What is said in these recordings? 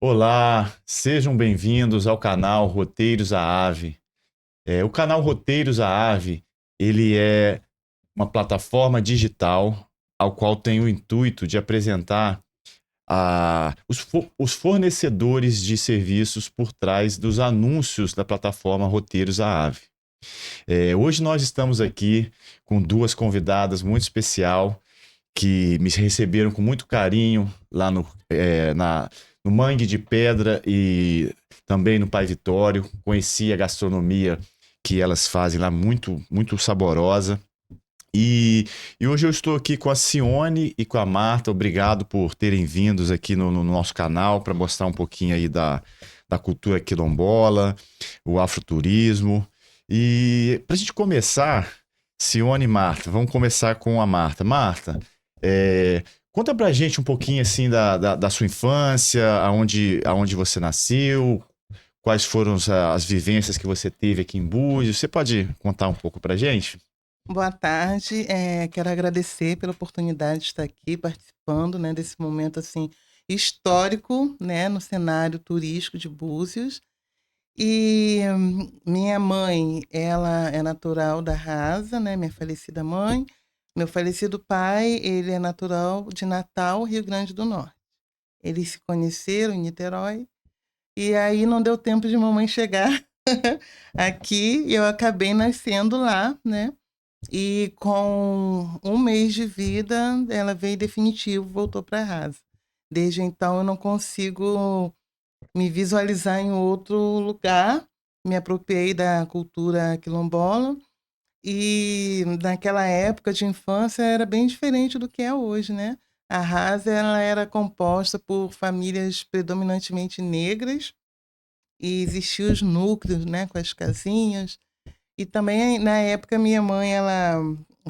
Olá, sejam bem-vindos ao canal Roteiros à Ave. O canal Roteiros à Ave, ele é uma plataforma digital ao qual tem o intuito de apresentar os fornecedores de serviços por trás dos anúncios da plataforma Roteiros à Ave. Hoje nós estamos aqui com duas convidadas muito especial que me receberam com muito carinho lá no Mangue de Pedra e também no Pai Vitório. Conheci a gastronomia que elas fazem lá muito, muito saborosa. E hoje eu estou aqui com a Cione e com a Marta. Obrigado por terem vindos aqui no nosso canal para mostrar um pouquinho aí da cultura quilombola, o afroturismo. E para a gente começar, Cione e Marta, vamos começar com a Marta. Marta, conta pra gente um pouquinho assim da sua infância, aonde você nasceu, quais foram as vivências que você teve aqui em Búzios. Você pode contar um pouco pra gente? Boa tarde, quero agradecer pela oportunidade de estar aqui participando, né, desse momento assim histórico, né, no cenário turístico de Búzios. E minha mãe, ela é natural da Rasa, né, minha falecida mãe. Meu falecido pai, ele é natural de Natal, Rio Grande do Norte. Eles se conheceram em Niterói e aí não deu tempo de mamãe chegar aqui e eu acabei nascendo lá, né? E com um mês de vida, ela veio definitivo, voltou para a Rasa. Desde então, eu não consigo me visualizar em outro lugar. Me apropriei da cultura quilombola e naquela época de infância era bem diferente do que é hoje, né? A Rasa ela era composta por famílias predominantemente negras e existiam os núcleos, né, com as casinhas. E também, na época, minha mãe, ela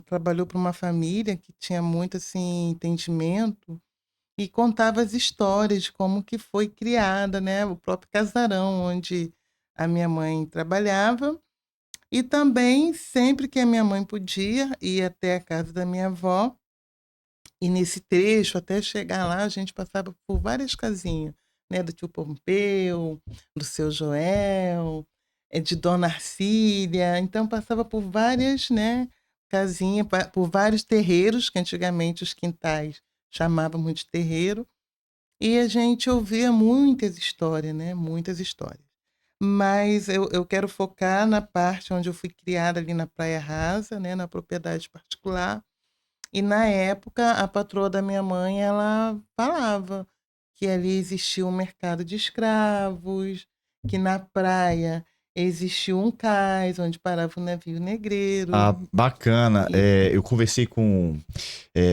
trabalhou para uma família que tinha muito, assim, entendimento e contava as histórias de como que foi criada, né, o próprio casarão onde a minha mãe trabalhava. E também, sempre que a minha mãe podia, ir até a casa da minha avó. E nesse trecho, até chegar lá, a gente passava por várias casinhas, né, do tio Pompeu, do seu Joel, de Dona Arcília. Então passava por várias, né, casinhas, por vários terreiros, que antigamente os quintais chamávamos de terreiro, e a gente ouvia muitas histórias, né, muitas histórias. Mas eu quero focar na parte onde eu fui criada ali na Praia Rasa, né, na propriedade particular, e na época, a patroa da minha mãe, ela falava que ali existia um mercado de escravos, que na praia existia um cais onde parava o navio negreiro. Ah, bacana. E Eu conversei com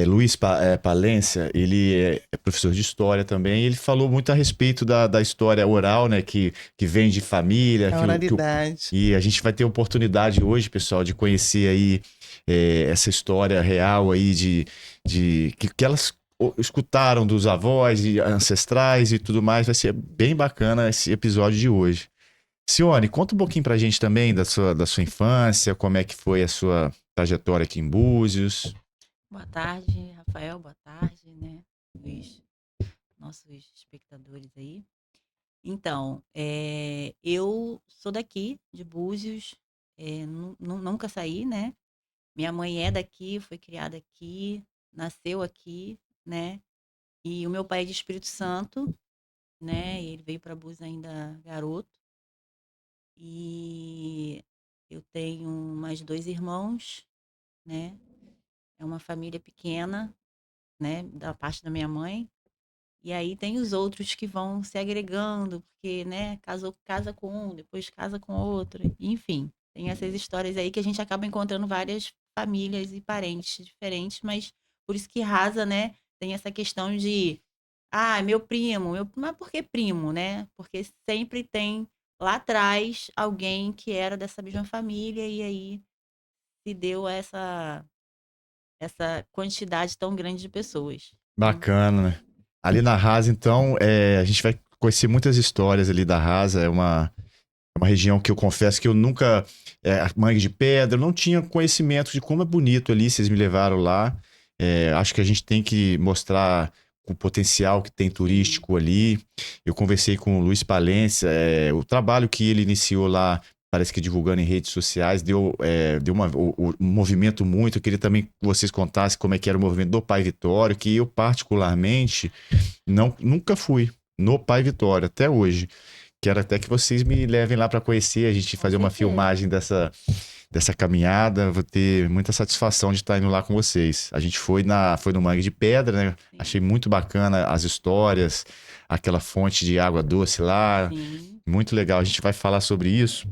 Luiz Palência, ele é professor de história também, e ele falou muito a respeito da história oral, né, que vem de família, a oralidade. e a gente vai ter oportunidade hoje, pessoal, de conhecer aí essa história real aí que elas escutaram dos avós e ancestrais e tudo mais. Vai ser bem bacana esse episódio de hoje. Cione, conta um pouquinho pra gente também da sua infância, como é que foi a sua trajetória aqui em Búzios. Boa tarde, Rafael. Boa tarde, né? Os nossos espectadores aí. Então, eu sou daqui, de Búzios, nunca saí, né? Minha mãe é daqui, foi criada aqui, nasceu aqui, né? E o meu pai é de Espírito Santo, né? Ele veio para Búzios ainda garoto. E eu tenho mais dois irmãos, né? É uma família pequena, né? Da parte da minha mãe. E aí tem os outros que vão se agregando, porque, né, casa com um, depois casa com outro, enfim. Tem essas histórias aí que a gente acaba encontrando várias famílias e parentes diferentes, mas por isso que Rasa, né, tem essa questão de, meu primo, mas por que primo, né? Porque sempre tem lá atrás alguém que era dessa mesma família e aí se deu essa quantidade tão grande de pessoas, né? Bacana, né? Ali na Rasa, então, a gente vai conhecer muitas histórias ali da Rasa. É uma região que eu confesso que eu nunca. Mangue de Pedra, eu não tinha conhecimento de como é bonito ali. Vocês me levaram lá. Acho que a gente tem que mostrar com o potencial que tem turístico ali. Eu conversei com o Luiz Palência, o trabalho que ele iniciou lá, parece que divulgando em redes sociais, deu um movimento muito. Eu queria também que vocês contassem como é que era o movimento do Pai Vitório, que eu particularmente nunca fui no Pai Vitório, até hoje. Quero até que vocês me levem lá para conhecer, a gente fazer uma filmagem dessa caminhada. Vou ter muita satisfação de estar indo lá com vocês. A gente foi no Mangue de Pedra, né? Sim. Achei muito bacana as histórias, aquela fonte de água doce lá. Sim. Muito legal, a gente vai falar sobre isso.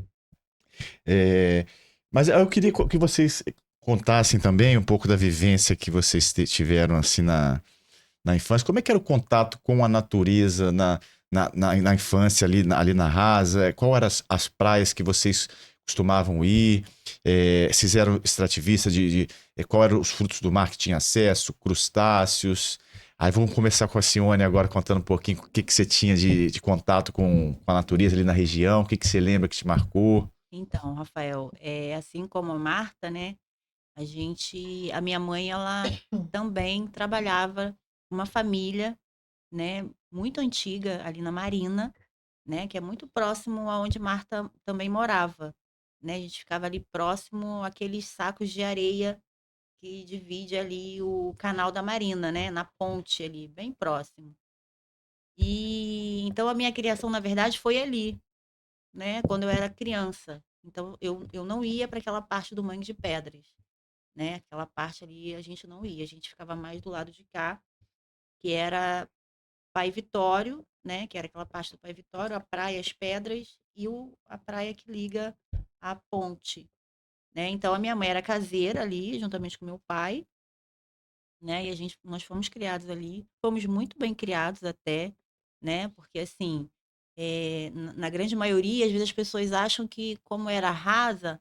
Mas eu queria que vocês contassem também um pouco da vivência que vocês tiveram assim na infância. Como é que era o contato com a natureza na infância ali na Rasa? Qual eram as praias que vocês costumavam ir? Vocês eram extrativistas qual eram os frutos do mar que tinha acesso? Crustáceos? Aí vamos começar com a Sione agora, contando um pouquinho o que você tinha de contato com a natureza ali na região, o que você lembra que te marcou? Então, Rafael, assim como a Marta, né? A minha mãe, ela também trabalhava uma família, né, muito antiga ali na Marina, né, que é muito próximo aonde Marta também morava, né? A gente ficava ali próximo àqueles sacos de areia que divide ali o canal da Marina, né, na ponte ali, bem próximo. E então a minha criação, na verdade, foi ali, né, quando eu era criança. Então eu não ia para aquela parte do Mangue de Pedras, né? Aquela parte ali a gente não ia, a gente ficava mais do lado de cá, que era Pai Vitório, né? Que era aquela parte do Pai Vitório, a praia, as pedras e a praia que liga à ponte, né? Então a minha mãe era caseira ali, juntamente com meu pai, né? E nós fomos criados ali, fomos muito bem criados até, né? Porque assim, na grande maioria, às vezes as pessoas acham que como era rasa,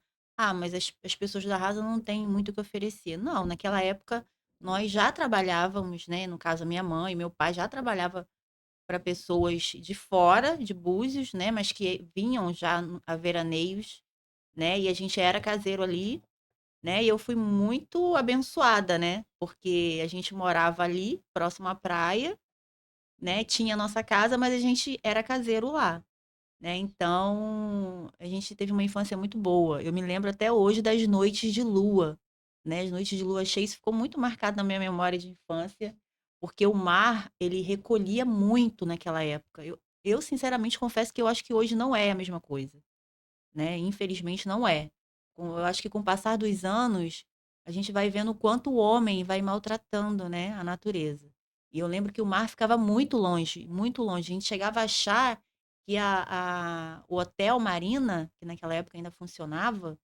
mas as pessoas da rasa não têm muito o que oferecer. Não, naquela época nós já trabalhávamos, né? No caso, a minha mãe e meu pai já trabalhava para pessoas de fora de Búzios, né? Mas que vinham já a veraneios, né? E a gente era caseiro ali, né? E eu fui muito abençoada, né? Porque a gente morava ali, próximo à praia, né? Tinha a nossa casa, mas a gente era caseiro lá, né? Então, a gente teve uma infância muito boa. Eu me lembro até hoje das noites de lua, né? As noites de lua cheia, isso ficou muito marcado na minha memória de infância, porque o mar, ele recolhia muito naquela época. Eu sinceramente confesso que eu acho que hoje não é a mesma coisa, né? Infelizmente não é. Eu acho que com o passar dos anos, a gente vai vendo o quanto o homem vai maltratando, né, a natureza. E eu lembro que o mar ficava muito longe, muito longe. A gente chegava a achar que o Hotel Marina, que naquela época ainda funcionava,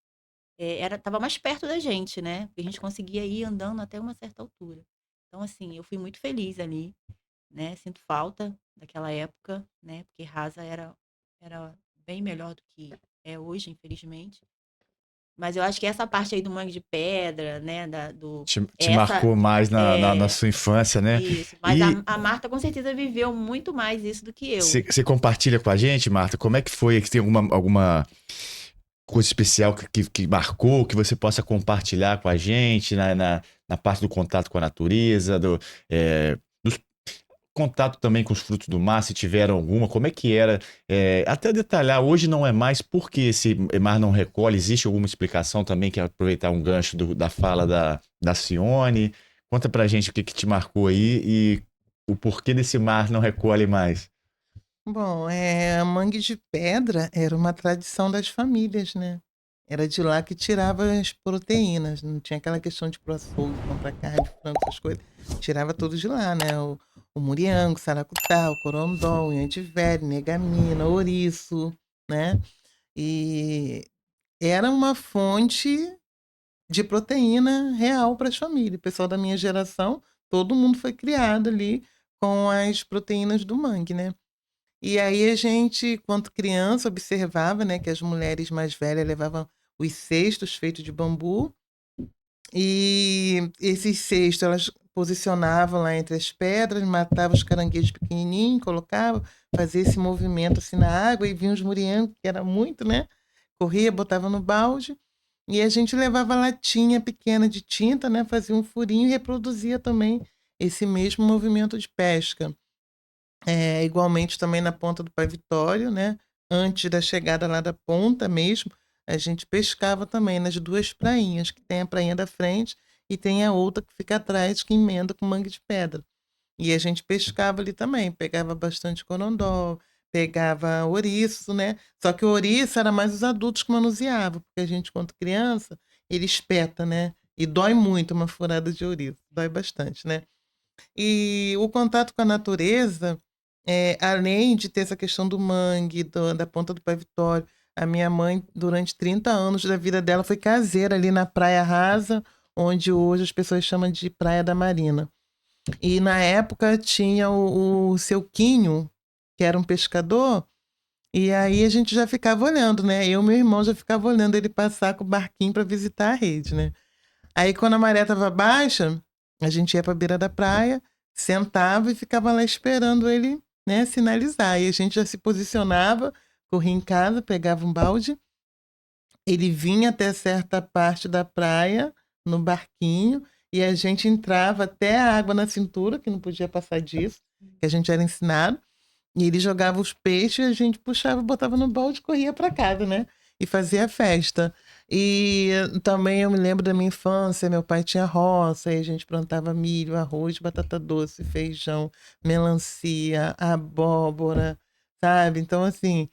estava mais perto da gente, né? Porque a gente conseguia ir andando até uma certa altura. Então, assim, eu fui muito feliz ali, né? Sinto falta daquela época, né? Porque Rasa era bem melhor do que é hoje, infelizmente. Mas eu acho que essa parte aí do Mangue de Pedra, né? Te Essa. marcou mais na É, sua infância, né? isso. Mas E a Marta com certeza viveu muito mais isso do que eu. você compartilha com a gente, Marta, como é que foi? Que tem alguma coisa especial que marcou, que você possa compartilhar com a gente na parte do contato com a natureza, do contato também com os frutos do mar, se tiveram alguma, como é que era? Até detalhar, hoje não é mais porque esse mar não recolhe, existe alguma explicação também, que é aproveitar um gancho da fala da Sione? Conta pra gente o que te marcou aí e o porquê desse mar não recolhe mais. Bom, a mangue de pedra era uma tradição das famílias, né? Era de lá que tirava as proteínas, não tinha aquela questão de ir pro açougue, comprar carne, frango, essas coisas. Tirava tudo de lá, né? O muriango, saracutá, o corondon, unha de velho, negamina, ouriço, né? E era uma fonte de proteína real para as famílias. O pessoal da minha geração, todo mundo foi criado ali com as proteínas do mangue, né? E aí a gente, quando criança, observava, né, que as mulheres mais velhas levavam os cestos feitos de bambu e esses cestos elas posicionavam lá entre as pedras, matavam os caranguejos pequenininhos, colocavam, fazia esse movimento assim na água e vinham os muriangos, que era muito, né? Corria, botava no balde e a gente levava latinha pequena de tinta, né? Fazia um furinho e reproduzia também esse mesmo movimento de pesca. Igualmente também na Ponta do Pai Vitório, né? Antes da chegada lá da ponta mesmo, a gente pescava também nas duas prainhas, que tem a prainha da frente e tem a outra que fica atrás, que emenda com Mangue de Pedra. E a gente pescava ali também, pegava bastante corondó, pegava ouriço, né? Só que o ouriço era mais os adultos que manuseavam, porque a gente, quando criança, ele espeta, né? E dói muito uma furada de ouriço, dói bastante, né? E o contato com a natureza, além de ter essa questão do mangue, da Ponta do Pai Vitório, a minha mãe, durante 30 anos da vida dela, foi caseira ali na Praia Rasa, onde hoje as pessoas chamam de Praia da Marina. E na época tinha o seu Quinho, que era um pescador, e aí a gente já ficava olhando, né? Eu e meu irmão já ficava olhando ele passar com o barquinho para visitar a rede, né? Aí quando a maré estava baixa, a gente ia para a beira da praia, sentava e ficava lá esperando ele, né, sinalizar. E a gente já se posicionava, corria em casa, pegava um balde, ele vinha até certa parte da praia, no barquinho, e a gente entrava até a água na cintura, que não podia passar disso, que a gente era ensinado, e ele jogava os peixes, a gente puxava, botava no balde e corria para casa, né? E fazia festa. E também eu me lembro da minha infância, meu pai tinha roça, e a gente plantava milho, arroz, batata doce, feijão, melancia, abóbora, sabe? Então, assim,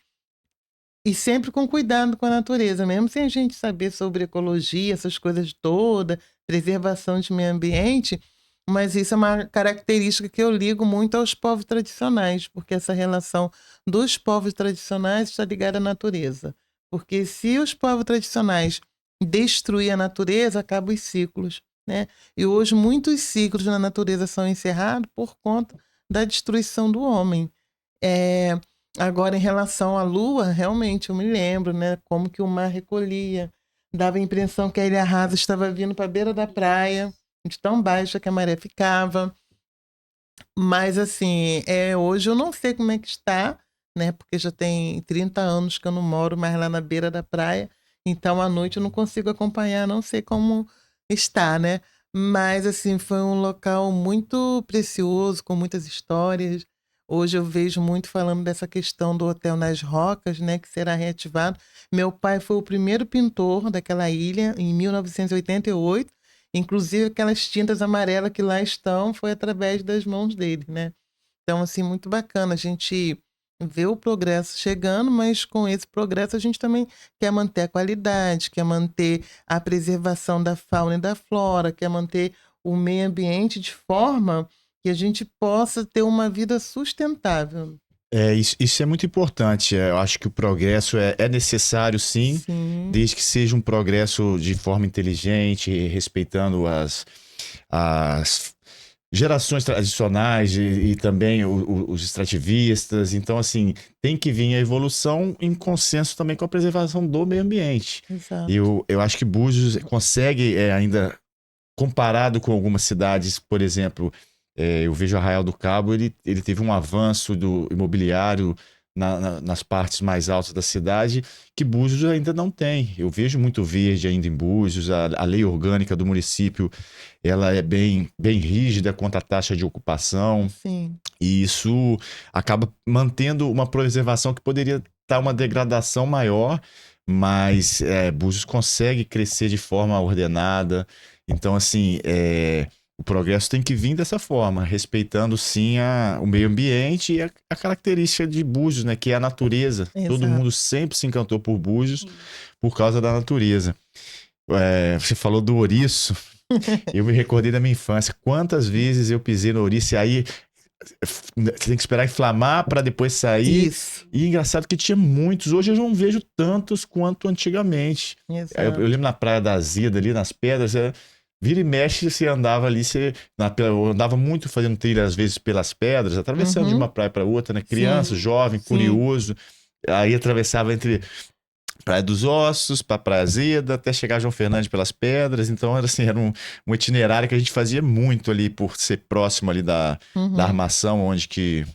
e sempre com cuidado com a natureza, mesmo sem a gente saber sobre ecologia, essas coisas todas, preservação de meio ambiente, mas isso é uma característica que eu ligo muito aos povos tradicionais, porque essa relação dos povos tradicionais está ligada à natureza. Porque se os povos tradicionais destruírem a natureza, acabam os ciclos, né? E hoje muitos ciclos na natureza são encerrados por conta da destruição do homem. Agora, em relação à lua, realmente eu me lembro, né? Como que o mar recolhia. Dava a impressão que a Ilha Rasa estava vindo para a beira da praia, de tão baixa que a maré ficava. Mas, assim, hoje eu não sei como é que está, né? Porque já tem 30 anos que eu não moro mais lá na beira da praia. Então, à noite eu não consigo acompanhar, não sei como está, né? Mas, assim, foi um local muito precioso, com muitas histórias. Hoje eu vejo muito falando dessa questão do Hotel nas Rocas, né? Que será reativado. Meu pai foi o primeiro pintor daquela ilha, em 1988. Inclusive, aquelas tintas amarelas que lá estão foi através das mãos dele, né? Então, assim, muito bacana. A gente vê o progresso chegando, mas com esse progresso a gente também quer manter a qualidade, quer manter a preservação da fauna e da flora, quer manter o meio ambiente de forma que a gente possa ter uma vida sustentável. Isso é muito importante. Eu acho que o progresso é necessário, sim, Sim, desde que seja um progresso de forma inteligente, respeitando as gerações tradicionais e também os extrativistas. Então, assim, tem que vir a evolução em consenso também com a preservação do meio ambiente. exato. Eu acho que Búzios consegue ainda, comparado com algumas cidades, por exemplo, eu vejo Arraial do Cabo, ele teve um avanço do imobiliário nas partes mais altas da cidade que Búzios ainda não tem. Eu vejo muito verde ainda em Búzios, a lei orgânica do município ela é bem rígida quanto à taxa de ocupação, Sim, e isso acaba mantendo uma preservação que poderia estar uma degradação maior, mas Búzios consegue crescer de forma ordenada. Então, assim, o progresso tem que vir dessa forma, respeitando sim o meio ambiente e a característica de Búzios, né, que é a natureza. Todo exato. mundo sempre se encantou por Búzios Sim. por causa da natureza. Você falou do ouriço, eu me recordei da minha infância. Quantas vezes eu pisei no ouriço e aí você tem que esperar inflamar para depois sair. Isso, E engraçado que tinha muitos. Hoje eu não vejo tantos quanto antigamente. Eu exato. lembro na Praia da Azida, ali nas pedras, vira e mexe, você andava ali, eu andava muito fazendo trilha, às vezes, pelas pedras, atravessando de Uhum, uma praia para outra, né? Criança, sim, jovem, sim, curioso. Aí atravessava entre Praia dos Ossos, para Praia Azeda, até chegar a João Fernandes pelas pedras. Então, era assim, era um itinerário que a gente fazia muito ali, por ser próximo ali da uhum, armação onde que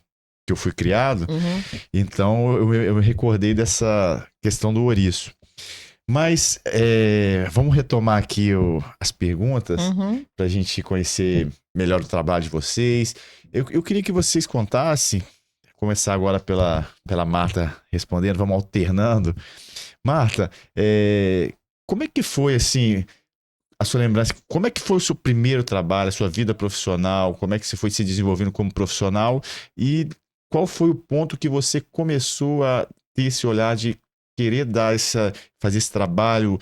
eu fui criado. uhum, Então, eu me recordei dessa questão do ouriço. Mas vamos retomar aqui as perguntas uhum. para a gente conhecer melhor o trabalho de vocês. Eu queria que vocês contassem, começar agora pela Marta respondendo, vamos alternando. Marta, como é que foi, assim, a sua lembrança? Como é que foi o seu primeiro trabalho, a sua vida profissional? Como é que você foi se desenvolvendo como profissional? E qual foi o ponto que você começou a ter esse olhar de querer fazer esse trabalho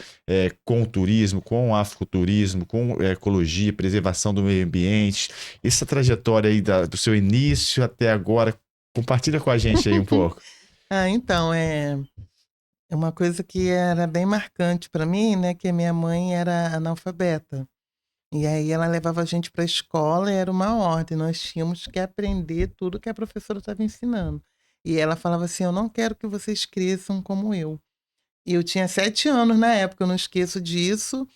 com o turismo, com o afroturismo, com ecologia, preservação do meio ambiente? Essa trajetória aí do seu início até agora, compartilha com a gente aí um pouco. Então, é uma coisa que era bem marcante para mim, né, que a minha mãe era analfabeta. E aí ela levava a gente para a escola e era uma ordem, nós tínhamos que aprender tudo que a professora estava ensinando. E ela falava assim: "Eu não quero que vocês cresçam como eu". E eu tinha 7 anos na época, eu não esqueço disso.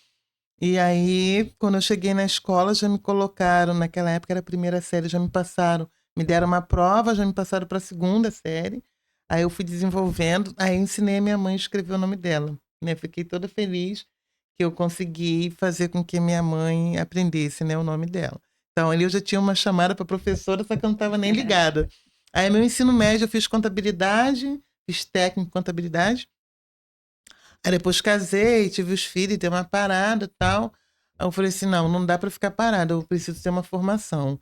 E aí, quando eu cheguei na escola, já me colocaram, naquela época era a primeira série, já me passaram, me deram uma prova, já me passaram para a segunda série. Aí eu fui desenvolvendo, aí ensinei a minha mãe a escrever o nome dela, né? Fiquei toda feliz que eu consegui fazer com que minha mãe aprendesse, né, o nome dela. Então, ali eu já tinha uma chamada para professora, só que eu não estava nem ligada. Aí, meu ensino médio, eu fiz contabilidade, fiz técnico em contabilidade. Aí depois casei, tive os filhos, dei uma parada e tal. Aí eu falei assim: não, não dá para ficar parada, eu preciso ter uma formação.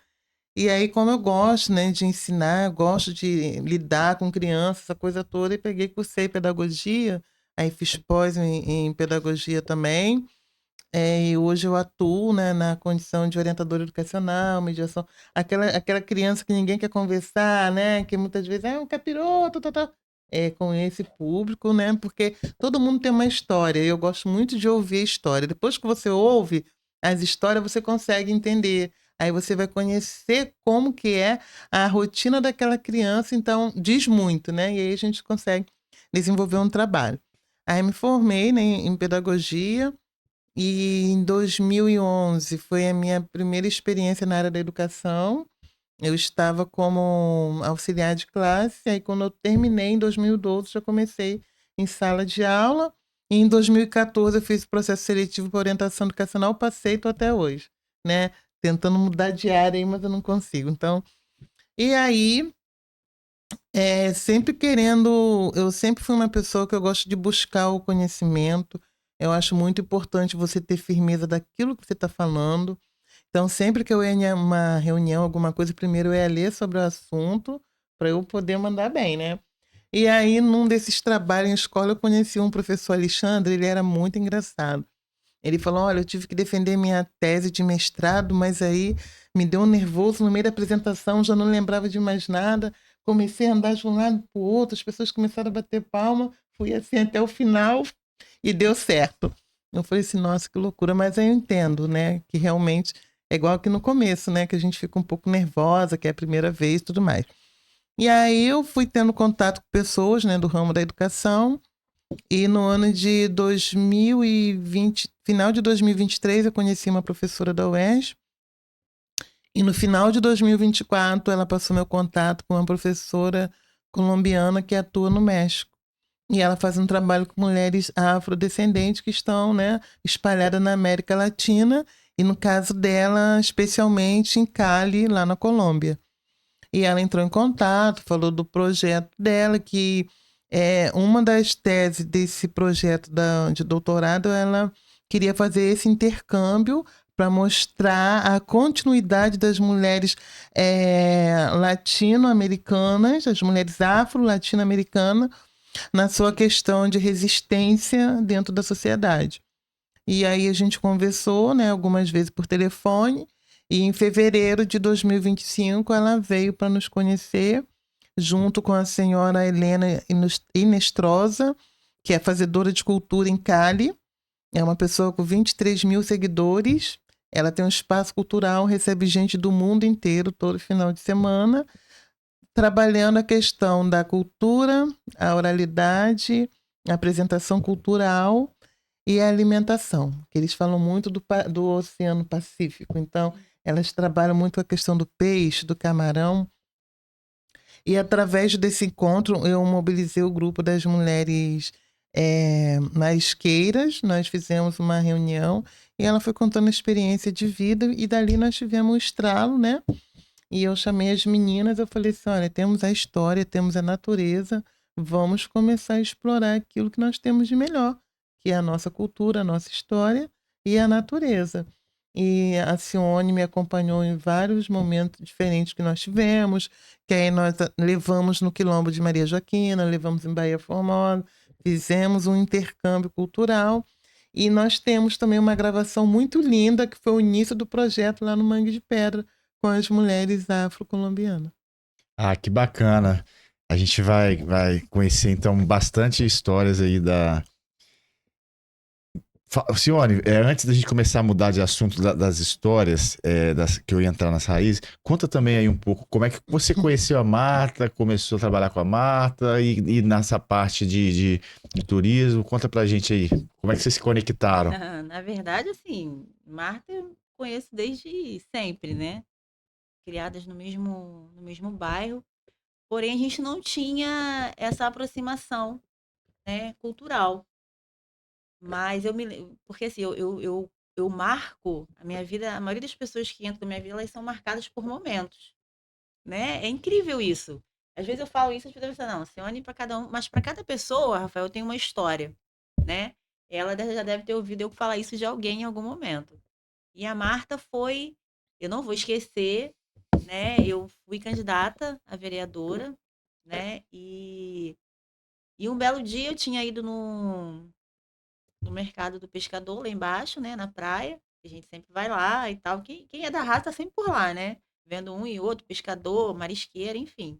E aí, como eu gosto, né, de ensinar, eu gosto de lidar com crianças, essa coisa toda, e peguei, cursei pedagogia, aí fiz pós em pedagogia também. E hoje eu atuo, né, na condição de orientadora educacional, mediação. Aquela criança que ninguém quer conversar, né, que muitas vezes é um capiroto, tal, tal. É com esse público, né, porque todo mundo tem uma história, e eu gosto muito de ouvir a história. Depois que você ouve as histórias, você consegue entender. Aí você vai conhecer como que é a rotina daquela criança, então diz muito, né, e aí a gente consegue desenvolver um trabalho. Aí me formei, né, em pedagogia, e em 2011 foi a minha primeira experiência na área da educação. Eu estava como auxiliar de classe, aí quando eu terminei em 2012 já comecei em sala de aula. E em 2014 eu fiz o processo seletivo para orientação educacional, passei, estou até hoje, né? Tentando mudar de área aí, mas eu não consigo. Então, e aí, sempre querendo, eu sempre fui uma pessoa que eu gosto de buscar o conhecimento. Eu acho muito importante você ter firmeza daquilo que você está falando. Então, sempre que eu ia em uma reunião, alguma coisa, primeiro eu ia ler sobre o assunto para eu poder mandar bem, né? E aí, num desses trabalhos em escola, eu conheci um professor Alexandre, ele era muito engraçado. Ele falou: olha, eu tive que defender minha tese de mestrado, mas aí me deu um nervoso no meio da apresentação, já não lembrava de mais nada. Comecei a andar de um lado para o outro, as pessoas começaram a bater palma, fui assim até o final e deu certo. Eu falei assim: nossa, que loucura, mas aí eu entendo, né, que realmente é igual que no começo, né, que a gente fica um pouco nervosa, que é a primeira vez e tudo mais. E aí eu fui tendo contato com pessoas, né, do ramo da educação, e no ano de 2020, final de 2023, eu conheci uma professora da UERJ. E no final de 2024, ela passou meu contato com uma professora colombiana que atua no México. E ela faz um trabalho com mulheres afrodescendentes que estão, né, espalhadas na América Latina. E no caso dela, especialmente em Cali, lá na Colômbia. E ela entrou em contato, falou do projeto dela, que uma das teses desse projeto de doutorado, ela queria fazer esse intercâmbio para mostrar a continuidade das mulheres latino-americanas, as mulheres afro-latino-americanas, na sua questão de resistência dentro da sociedade. E aí a gente conversou, né, algumas vezes por telefone, e em fevereiro de 2025 ela veio para nos conhecer, junto com a senhora Helena Inestrosa, que é fazedora de cultura em Cali. É uma pessoa com 23 mil seguidores. Ela tem um espaço cultural, recebe gente do mundo inteiro todo final de semana, trabalhando a questão da cultura, a oralidade, a apresentação cultural e a alimentação, que eles falam muito do Oceano Pacífico. Então, elas trabalham muito a questão do peixe, do camarão. E através desse encontro, eu mobilizei o grupo das mulheres marisqueiras. Nós fizemos uma reunião e ela foi contando a experiência de vida, e dali nós tivemos um estralo, né? E eu chamei as meninas, eu falei assim, olha, temos a história, temos a natureza, vamos começar a explorar aquilo que nós temos de melhor, que é a nossa cultura, a nossa história e a natureza. E a Cione me acompanhou em vários momentos diferentes que nós tivemos, que aí nós levamos no Quilombo de Maria Joaquina, levamos em Bahia Formosa, fizemos um intercâmbio cultural, e nós temos também uma gravação muito linda, que foi o início do projeto lá no Mangue de Pedra, com as mulheres afro-colombianas. Ah, que bacana. A gente vai conhecer, então, bastante histórias aí da... Cione, antes da gente começar a mudar de assunto das histórias, que eu ia entrar nas raízes, conta também aí um pouco como é que você conheceu a Marta, começou a trabalhar com a Marta e nessa parte de turismo, conta pra gente aí, como é que vocês se conectaram? Na verdade, assim, Marta eu conheço desde sempre, né? Criadas no mesmo bairro. Porém, a gente não tinha essa aproximação, né, cultural. Mas porque assim, eu marco a minha vida, a maioria das pessoas que entram na minha vida, elas são marcadas por momentos, né? É incrível isso. Às vezes eu falo isso, as pessoas falam, não, Cione para cada um, mas para cada pessoa, Rafael, tem uma história, né? Ela já deve ter ouvido eu falar isso de alguém em algum momento. E a Marta foi, eu não vou esquecer, né? Eu fui candidata a vereadora, né? E um belo dia eu tinha ido no mercado do pescador lá embaixo, né? Na praia. A gente sempre vai lá e tal. Quem é da raça tá sempre por lá, né? Vendo um e outro, pescador, marisqueira, enfim.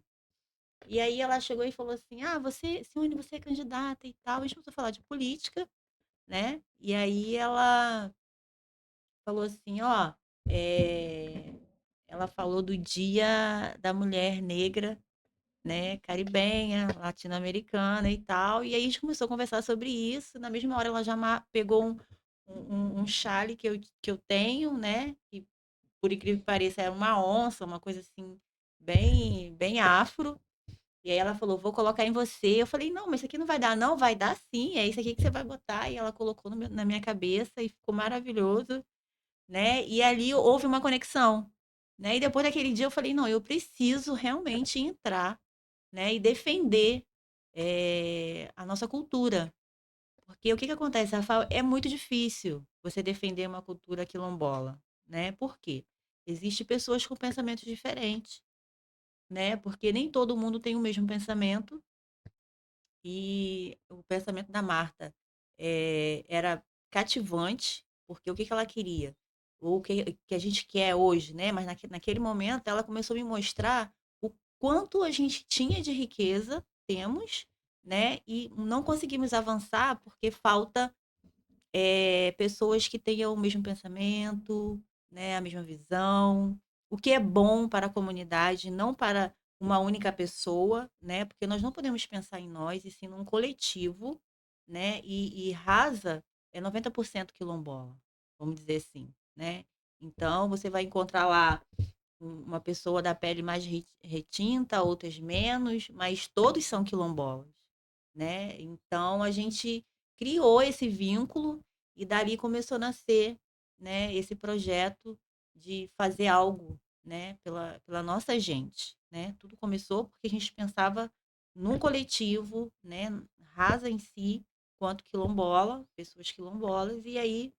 E aí ela chegou e falou assim: Ah, Simone, você é candidata e tal. A gente começou a falar de política, né? E aí ela falou assim: Ó, ela falou do Dia da Mulher Negra, né, caribenha, latino-americana e tal. E aí a gente começou a conversar sobre isso. Na mesma hora ela já pegou um chale que eu tenho, né? Que por incrível que pareça era uma onça, uma coisa assim, bem, bem afro. E aí ela falou, vou colocar em você. Eu falei, não, mas isso aqui não vai dar, não, vai dar sim, é isso aqui que você vai botar. E ela colocou na minha cabeça e ficou maravilhoso, né? E ali houve uma conexão, né? E depois daquele dia eu falei, não, eu preciso realmente entrar, né? E defender a nossa cultura. Porque o que que acontece, Rafael? É muito difícil você defender uma cultura quilombola, né? Por quê? Existem pessoas com pensamentos diferentes, né? Porque nem todo mundo tem o mesmo pensamento. E o pensamento da Marta era cativante, porque o que que ela queria? O que a gente quer hoje, né? Mas naquele momento ela começou a me mostrar o quanto a gente tinha de riqueza, temos, né? E não conseguimos avançar porque falta pessoas que tenham o mesmo pensamento, né, a mesma visão, o que é bom para a comunidade, não para uma única pessoa, né, porque nós não podemos pensar em nós, e sim num coletivo, né, e Rasa é 90% quilombola, vamos dizer assim, né. Então, você vai encontrar lá uma pessoa da pele mais retinta, outras menos, mas todos são quilombolas, né. Então, a gente criou esse vínculo e dali começou a nascer, né, esse projeto de fazer algo, né, pela nossa gente, né. Tudo começou porque a gente pensava num coletivo, né, Rasa em si, quanto quilombola, pessoas quilombolas, e aí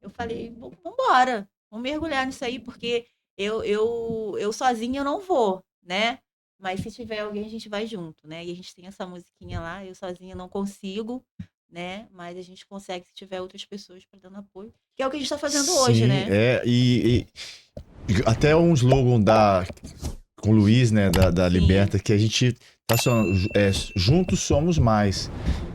eu falei: Vambora, vamos mergulhar nisso aí, porque eu sozinha eu não vou, né? Mas se tiver alguém, a gente vai junto, né? E a gente tem essa musiquinha lá, eu sozinha não consigo, né? Mas a gente consegue se tiver outras pessoas para dando apoio, que é o que a gente está fazendo hoje, Sim, né? e até um slogan com o Luiz, né, da Sim, Liberta, que a gente tá só, juntos somos mais.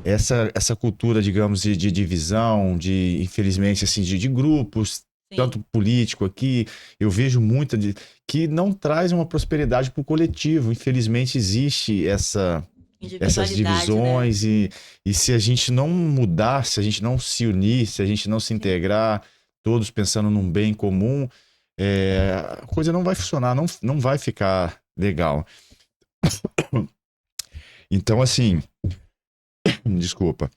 Essa cultura, digamos, de divisão, infelizmente, assim, de grupos, tanto sim. político aqui, eu vejo muita que não traz uma prosperidade para o coletivo. Infelizmente, existe essas Individualidade, né? divisões e se a gente não mudar, se a gente não se unir, se a gente não se Sim. integrar, todos pensando num bem comum, a coisa não vai funcionar, não vai ficar legal. Então, assim, desculpa,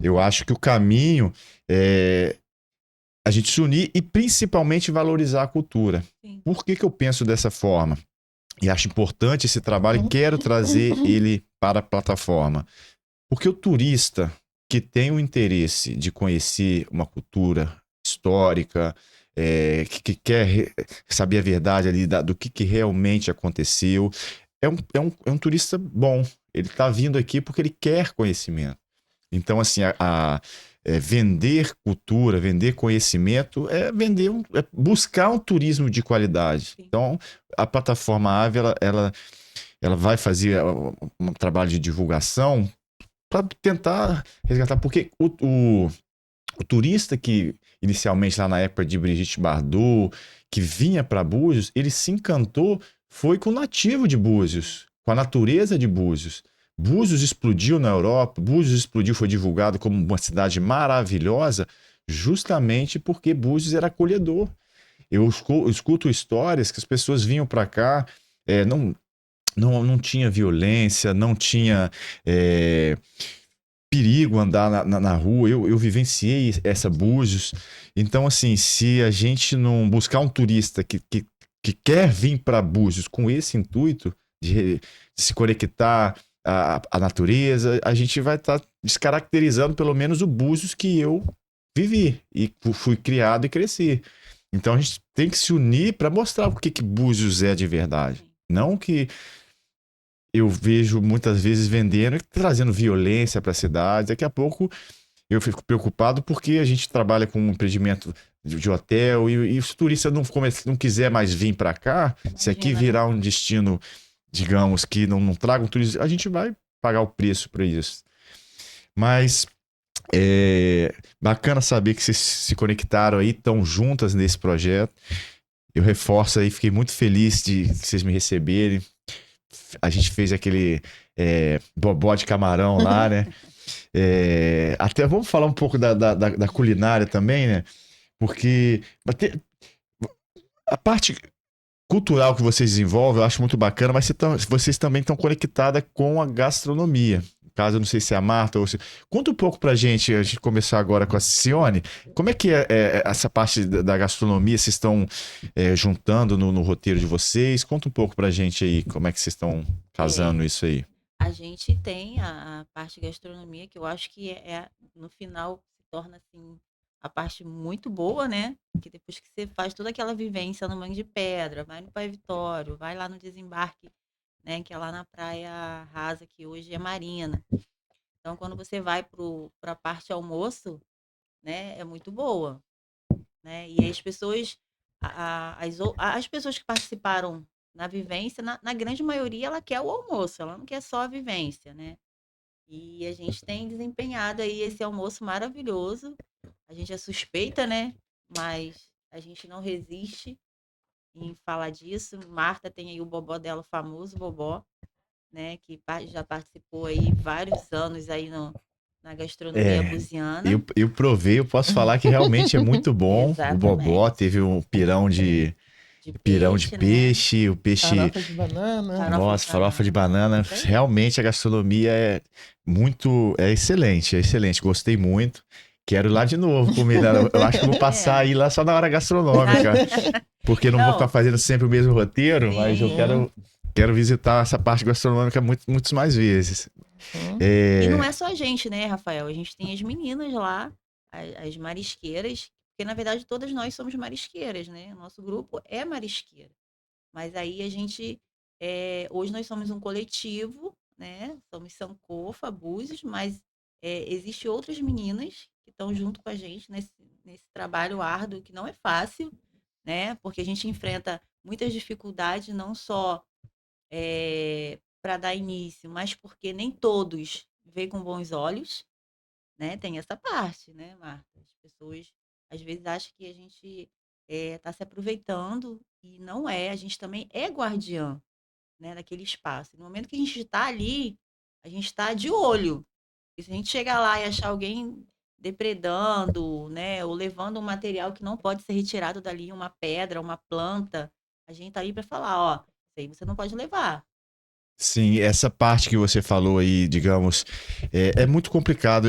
eu acho que o caminho é a gente se unir e principalmente valorizar a cultura. Sim. Por que eu penso dessa forma? E acho importante esse trabalho e quero trazer ele para a plataforma. Porque o turista que tem o interesse de conhecer uma cultura histórica, que quer saber a verdade ali do que realmente aconteceu, é um turista bom. Ele está vindo aqui porque ele quer conhecimento. Então, assim, vender cultura, vender conhecimento, é buscar um turismo de qualidade. Sim. Então, a plataforma AVE, ela vai fazer um trabalho de divulgação para tentar resgatar, porque o turista que inicialmente lá na época de Brigitte Bardot, que vinha para Búzios, ele se encantou, foi com o nativo de Búzios, com a natureza de Búzios. Búzios explodiu na Europa, Búzios explodiu, foi divulgado como uma cidade maravilhosa, justamente porque Búzios era acolhedor. Eu escuto histórias que as pessoas vinham para cá, não tinha violência, não tinha perigo andar na rua. Eu vivenciei essa Búzios. Então, assim, se a gente não buscar um turista que quer vir para Búzios com esse intuito de se conectar à natureza, a gente vai estar descaracterizando pelo menos o Búzios que eu vivi e fui criado e cresci. Então a gente tem que se unir para mostrar o que Búzios é de verdade. Não que eu vejo muitas vezes vendendo e trazendo violência para a cidade. Daqui a pouco eu fico preocupado porque a gente trabalha com um empreendimento de hotel e se o turista não quiser mais vir para cá, se aqui virar um destino, digamos, que não traga um turista, a gente vai pagar o preço para isso. Mas bacana saber que vocês se conectaram aí, estão juntas nesse projeto. Eu reforço aí, fiquei muito feliz de vocês me receberem. A gente fez aquele bobó de camarão lá, né? Até vamos falar um pouco da culinária também, né? Porque a parte cultural que vocês desenvolvem eu acho muito bacana, mas vocês também estão conectadas com a gastronomia. Caso eu não sei se é a Marta ou se... Conta um pouco pra gente, a gente começar agora com a Cione. Como é que é essa parte da gastronomia? Vocês estão juntando no roteiro de vocês? Conta um pouco pra gente aí, como é que vocês estão casando isso aí. A gente tem a parte gastronomia, que eu acho que no final se torna assim a parte muito boa, né? Que depois que você faz toda aquela vivência no Mangue de Pedra, vai no Pai Vitório, vai lá no desembarque, né? Que é lá na Praia Rasa, que hoje é Marina. Então, quando você vai para a parte almoço, né? É muito boa, né? E as pessoas, as pessoas que participaram na vivência, na grande maioria, ela quer o almoço, ela não quer só a vivência, né? E a gente tem desempenhado aí esse almoço maravilhoso. A gente é suspeita, né? Mas a gente não resiste em falar disso. Marta tem aí o bobó dela, o famoso bobó, né? Que já participou aí vários anos aí na gastronomia buziana. Eu provei, eu posso falar que realmente é muito bom. O bobó teve um pirão de peixe, né? O peixe... Farofa de banana. Nossa, farofa de banana. Realmente a gastronomia é excelente, é excelente. Gostei muito. Quero ir lá de novo comer. Eu acho que vou passar aí lá só na hora gastronômica. Porque não vou ficar fazendo sempre o mesmo roteiro, mas eu quero visitar essa parte gastronômica muitas mais vezes. E não é só a gente, né, Rafael? A gente tem as meninas lá, as marisqueiras, porque na verdade todas nós somos marisqueiras, né? O nosso grupo é marisqueira. Mas aí a gente, hoje nós somos um coletivo, né? Somos Sankofa, Búzios, mas existem outras meninas que estão junto com a gente nesse trabalho árduo, que não é fácil, né? Porque a gente enfrenta muitas dificuldades, não só para dar início, mas porque nem todos veem com bons olhos, né? Tem essa parte, né, Marta? As pessoas às vezes acham que a gente está se aproveitando e não é. A gente também é guardiã, né, daquele espaço. No momento que a gente está ali, a gente está de olho. E se a gente chegar lá e achar alguém depredando, né, ou levando um material que não pode ser retirado dali, uma pedra, uma planta, a gente tá ali para falar, ó, isso aí você não pode levar. Sim, essa parte que você falou aí, digamos, é muito complicado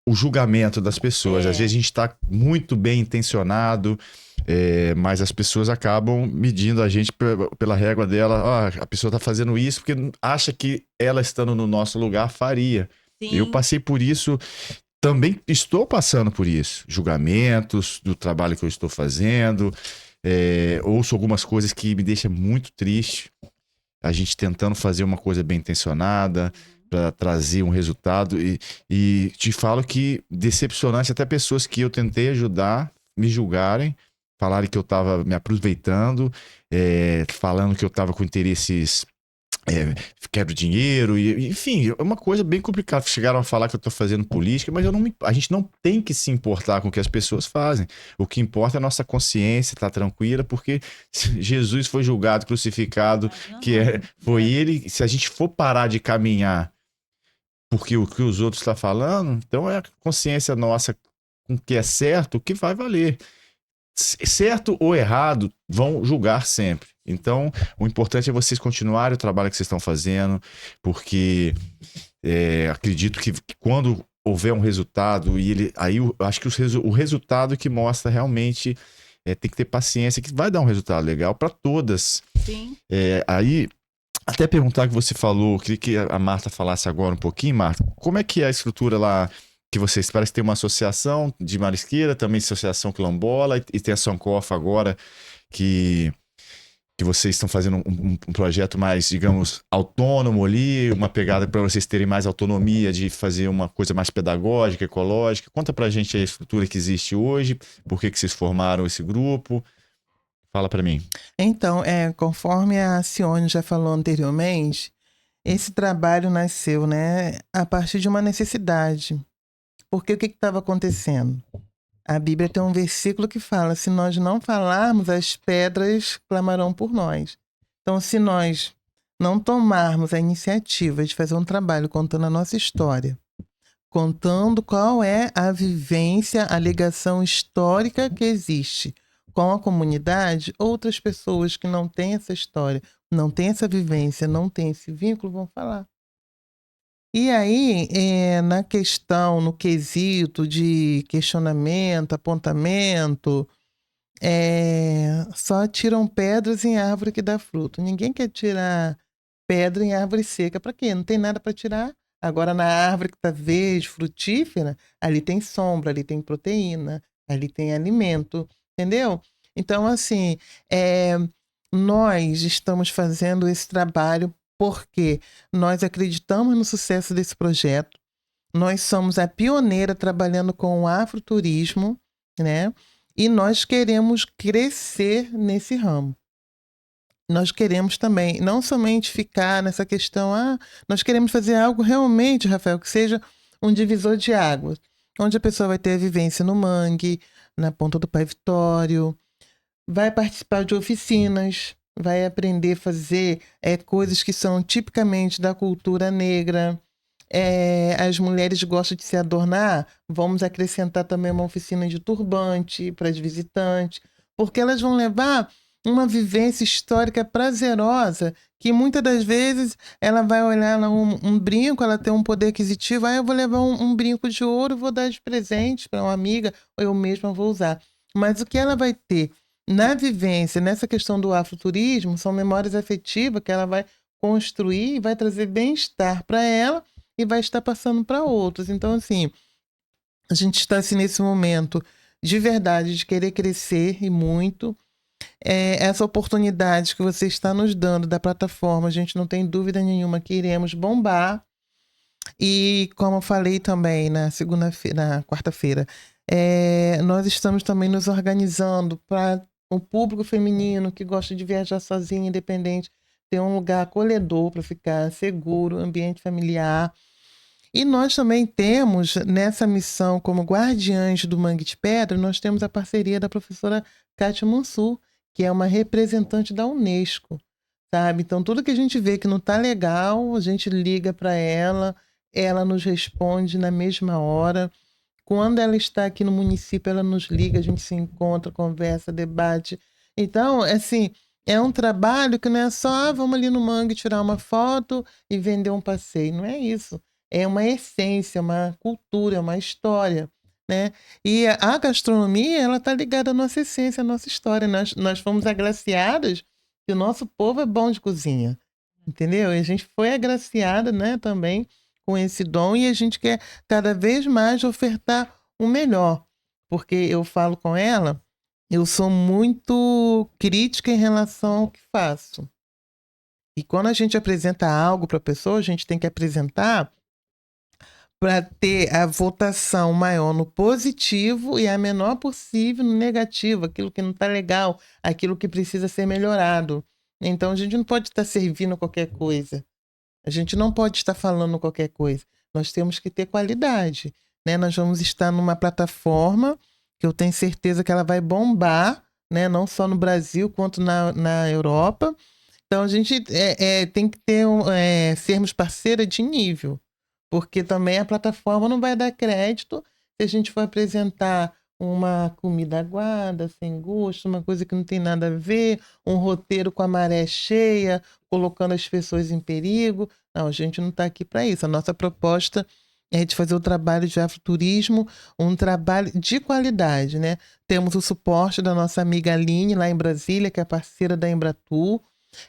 o julgamento das pessoas. Às vezes a gente está muito bem intencionado, mas as pessoas acabam medindo a gente pela régua dela. A pessoa está fazendo isso porque acha que ela estando no nosso lugar faria. Sim. Eu passei por isso, também estou passando por isso. Julgamentos do trabalho que eu estou fazendo. Ouço algumas coisas que me deixam muito triste. A gente tentando fazer uma coisa bem intencionada para trazer um resultado. E te falo que decepcionante, até pessoas que eu tentei ajudar me julgarem, falarem que eu estava me aproveitando, falando que eu estava com interesses, quebro dinheiro, enfim, é uma coisa bem complicada. Chegaram a falar que eu estou fazendo política, mas a gente não tem que se importar com o que as pessoas fazem. O que importa é a nossa consciência estar tranquila, porque Jesus foi julgado, crucificado, foi ele. Se a gente for parar de caminhar porque o que os outros estão falando, então é a consciência nossa com o que é certo que vai valer. Certo ou errado, vão julgar sempre. Então, o importante é vocês continuarem o trabalho que vocês estão fazendo, porque acredito que quando houver um resultado, aí eu acho que o resultado que mostra realmente tem que ter paciência, que vai dar um resultado legal para todas. Sim. Aí, até perguntar que você falou, queria que a Marta falasse agora um pouquinho, Marta, como é que é a estrutura lá? Que vocês parece que tem uma associação de marisqueira, também associação quilombola, e tem a Sankofa agora, que vocês estão fazendo um projeto mais, digamos, autônomo ali, uma pegada para vocês terem mais autonomia de fazer uma coisa mais pedagógica, ecológica. Conta pra gente a estrutura que existe hoje, por que vocês formaram esse grupo. Fala para mim. Então, conforme a Cione já falou anteriormente, esse trabalho nasceu, né, a partir de uma necessidade. Porque o que estava acontecendo? A Bíblia tem um versículo que fala: se nós não falarmos, as pedras clamarão por nós. Então, se nós não tomarmos a iniciativa de fazer um trabalho contando a nossa história, contando qual é a vivência, a ligação histórica que existe com a comunidade, outras pessoas que não têm essa história, não têm essa vivência, não têm esse vínculo, vão falar. E aí, na questão, no quesito de questionamento, apontamento, só tiram pedras em árvore que dá fruto. Ninguém quer tirar pedra em árvore seca. Para quê? Não tem nada para tirar. Agora, na árvore que está verde, frutífera, ali tem sombra, ali tem proteína, ali tem alimento, entendeu? Então, assim, nós estamos fazendo esse trabalho porque nós acreditamos no sucesso desse projeto. Nós somos a pioneira trabalhando com o afroturismo, né? E nós queremos crescer nesse ramo. Nós queremos também, não somente ficar nessa questão, nós queremos fazer algo realmente, Rafael, que seja um divisor de águas, onde a pessoa vai ter a vivência no mangue, na Ponta do Pai Vitório, vai participar de oficinas, vai aprender a fazer coisas que são tipicamente da cultura negra. As mulheres gostam de se adornar, vamos acrescentar também uma oficina de turbante para as visitantes, porque elas vão levar uma vivência histórica prazerosa, que muitas das vezes ela vai olhar um brinco, ela tem um poder aquisitivo, eu vou levar um brinco de ouro, vou dar de presente para uma amiga, ou eu mesma vou usar. Mas o que ela vai ter na vivência, nessa questão do afroturismo, são memórias afetivas que ela vai construir e vai trazer bem-estar para ela e vai estar passando para outros. Então, assim, a gente está assim, nesse momento de verdade, de querer crescer e muito. Essa oportunidade que você está nos dando da plataforma, a gente não tem dúvida nenhuma que iremos bombar. E como eu falei também na quarta-feira, nós estamos também nos organizando para o público feminino que gosta de viajar sozinho, independente, ter um lugar acolhedor para ficar seguro, ambiente familiar. E nós também temos, nessa missão como guardiães do Mangue de Pedra, nós temos a parceria da professora Kátia Mansur, que é uma representante da Unesco, sabe? Então, tudo que a gente vê que não está legal, a gente liga para ela nos responde na mesma hora. Quando ela está aqui no município, ela nos liga, a gente se encontra, conversa, debate. Então, assim, é um trabalho que não é só, vamos ali no mangue tirar uma foto e vender um passeio. Não é isso. é uma essência, uma cultura, uma história, né? E a gastronomia, ela está ligada à nossa essência, à nossa história. Nós fomos agraciadas que o nosso povo é bom de cozinha, entendeu? E a gente foi agraciada, né, também com esse dom e a gente quer cada vez mais ofertar o melhor. Porque eu falo com ela, eu sou muito crítica em relação ao que faço. E quando a gente apresenta algo para a pessoa, a gente tem que apresentar para ter a votação maior no positivo e a menor possível no negativo, aquilo que não está legal, aquilo que precisa ser melhorado. Então a gente não pode estar servindo qualquer coisa. A gente não pode estar falando qualquer coisa. Nós temos que ter qualidade, né? Nós vamos estar numa plataforma que eu tenho certeza que ela vai bombar, né? Não só no Brasil quanto na Europa. Então a gente tem que ter sermos parceira de nível, porque também a plataforma não vai dar crédito se a gente for apresentar uma comida aguada, sem gosto, uma coisa que não tem nada a ver, um roteiro com a maré cheia, colocando as pessoas em perigo. Não, a gente não está aqui para isso. A nossa proposta é de fazer o trabalho de afroturismo, um trabalho de qualidade, né? Temos o suporte da nossa amiga Aline, lá em Brasília, que é parceira da Embratur,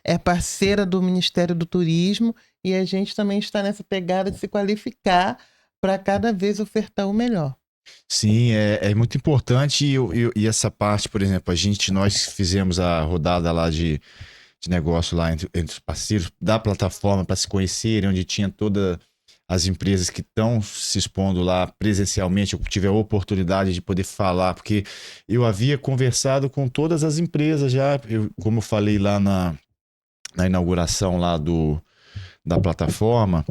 é parceira do Ministério do Turismo, e a gente também está nessa pegada de se qualificar para cada vez ofertar o melhor. Sim, é muito importante e essa parte, por exemplo, nós fizemos a rodada lá de negócio lá entre os parceiros da plataforma para se conhecerem, onde tinha todas as empresas que estão se expondo lá presencialmente. Eu tive a oportunidade de poder falar, porque eu havia conversado com todas as empresas já, como eu falei lá na inauguração lá da plataforma,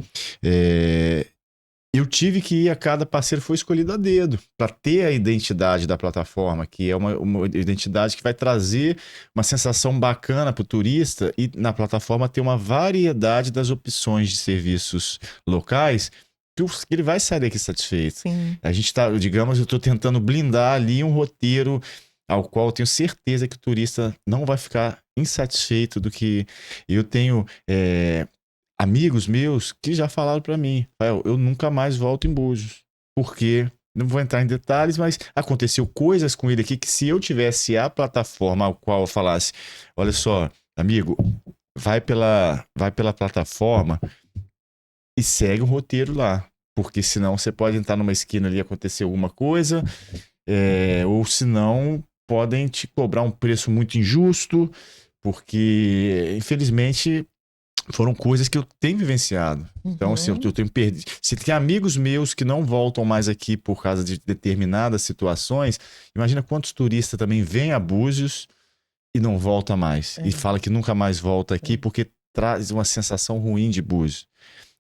eu tive que ir a cada parceiro, foi escolhido a dedo, para ter a identidade da plataforma, que é uma identidade que vai trazer uma sensação bacana para o turista e na plataforma ter uma variedade das opções de serviços locais que ele vai sair daqui satisfeito. Sim. A gente está, digamos, eu estou tentando blindar ali um roteiro ao qual eu tenho certeza que o turista não vai ficar insatisfeito do que eu tenho. Amigos meus que já falaram para mim, Rafael, eu nunca mais volto em Búzios, porque não vou entrar em detalhes, mas aconteceu coisas com ele aqui que se eu tivesse a plataforma ao qual eu falasse, olha só, amigo, vai pela plataforma e segue o roteiro lá, porque senão você pode entrar numa esquina ali e acontecer alguma coisa, ou senão podem te cobrar um preço muito injusto, porque infelizmente foram coisas que eu tenho vivenciado. Então, assim, eu tenho perdido. Se tem amigos meus que não voltam mais aqui por causa de determinadas situações, imagina quantos turistas também vêm a Búzios e não volta mais. E fala que nunca mais volta aqui porque traz uma sensação ruim de Búzios.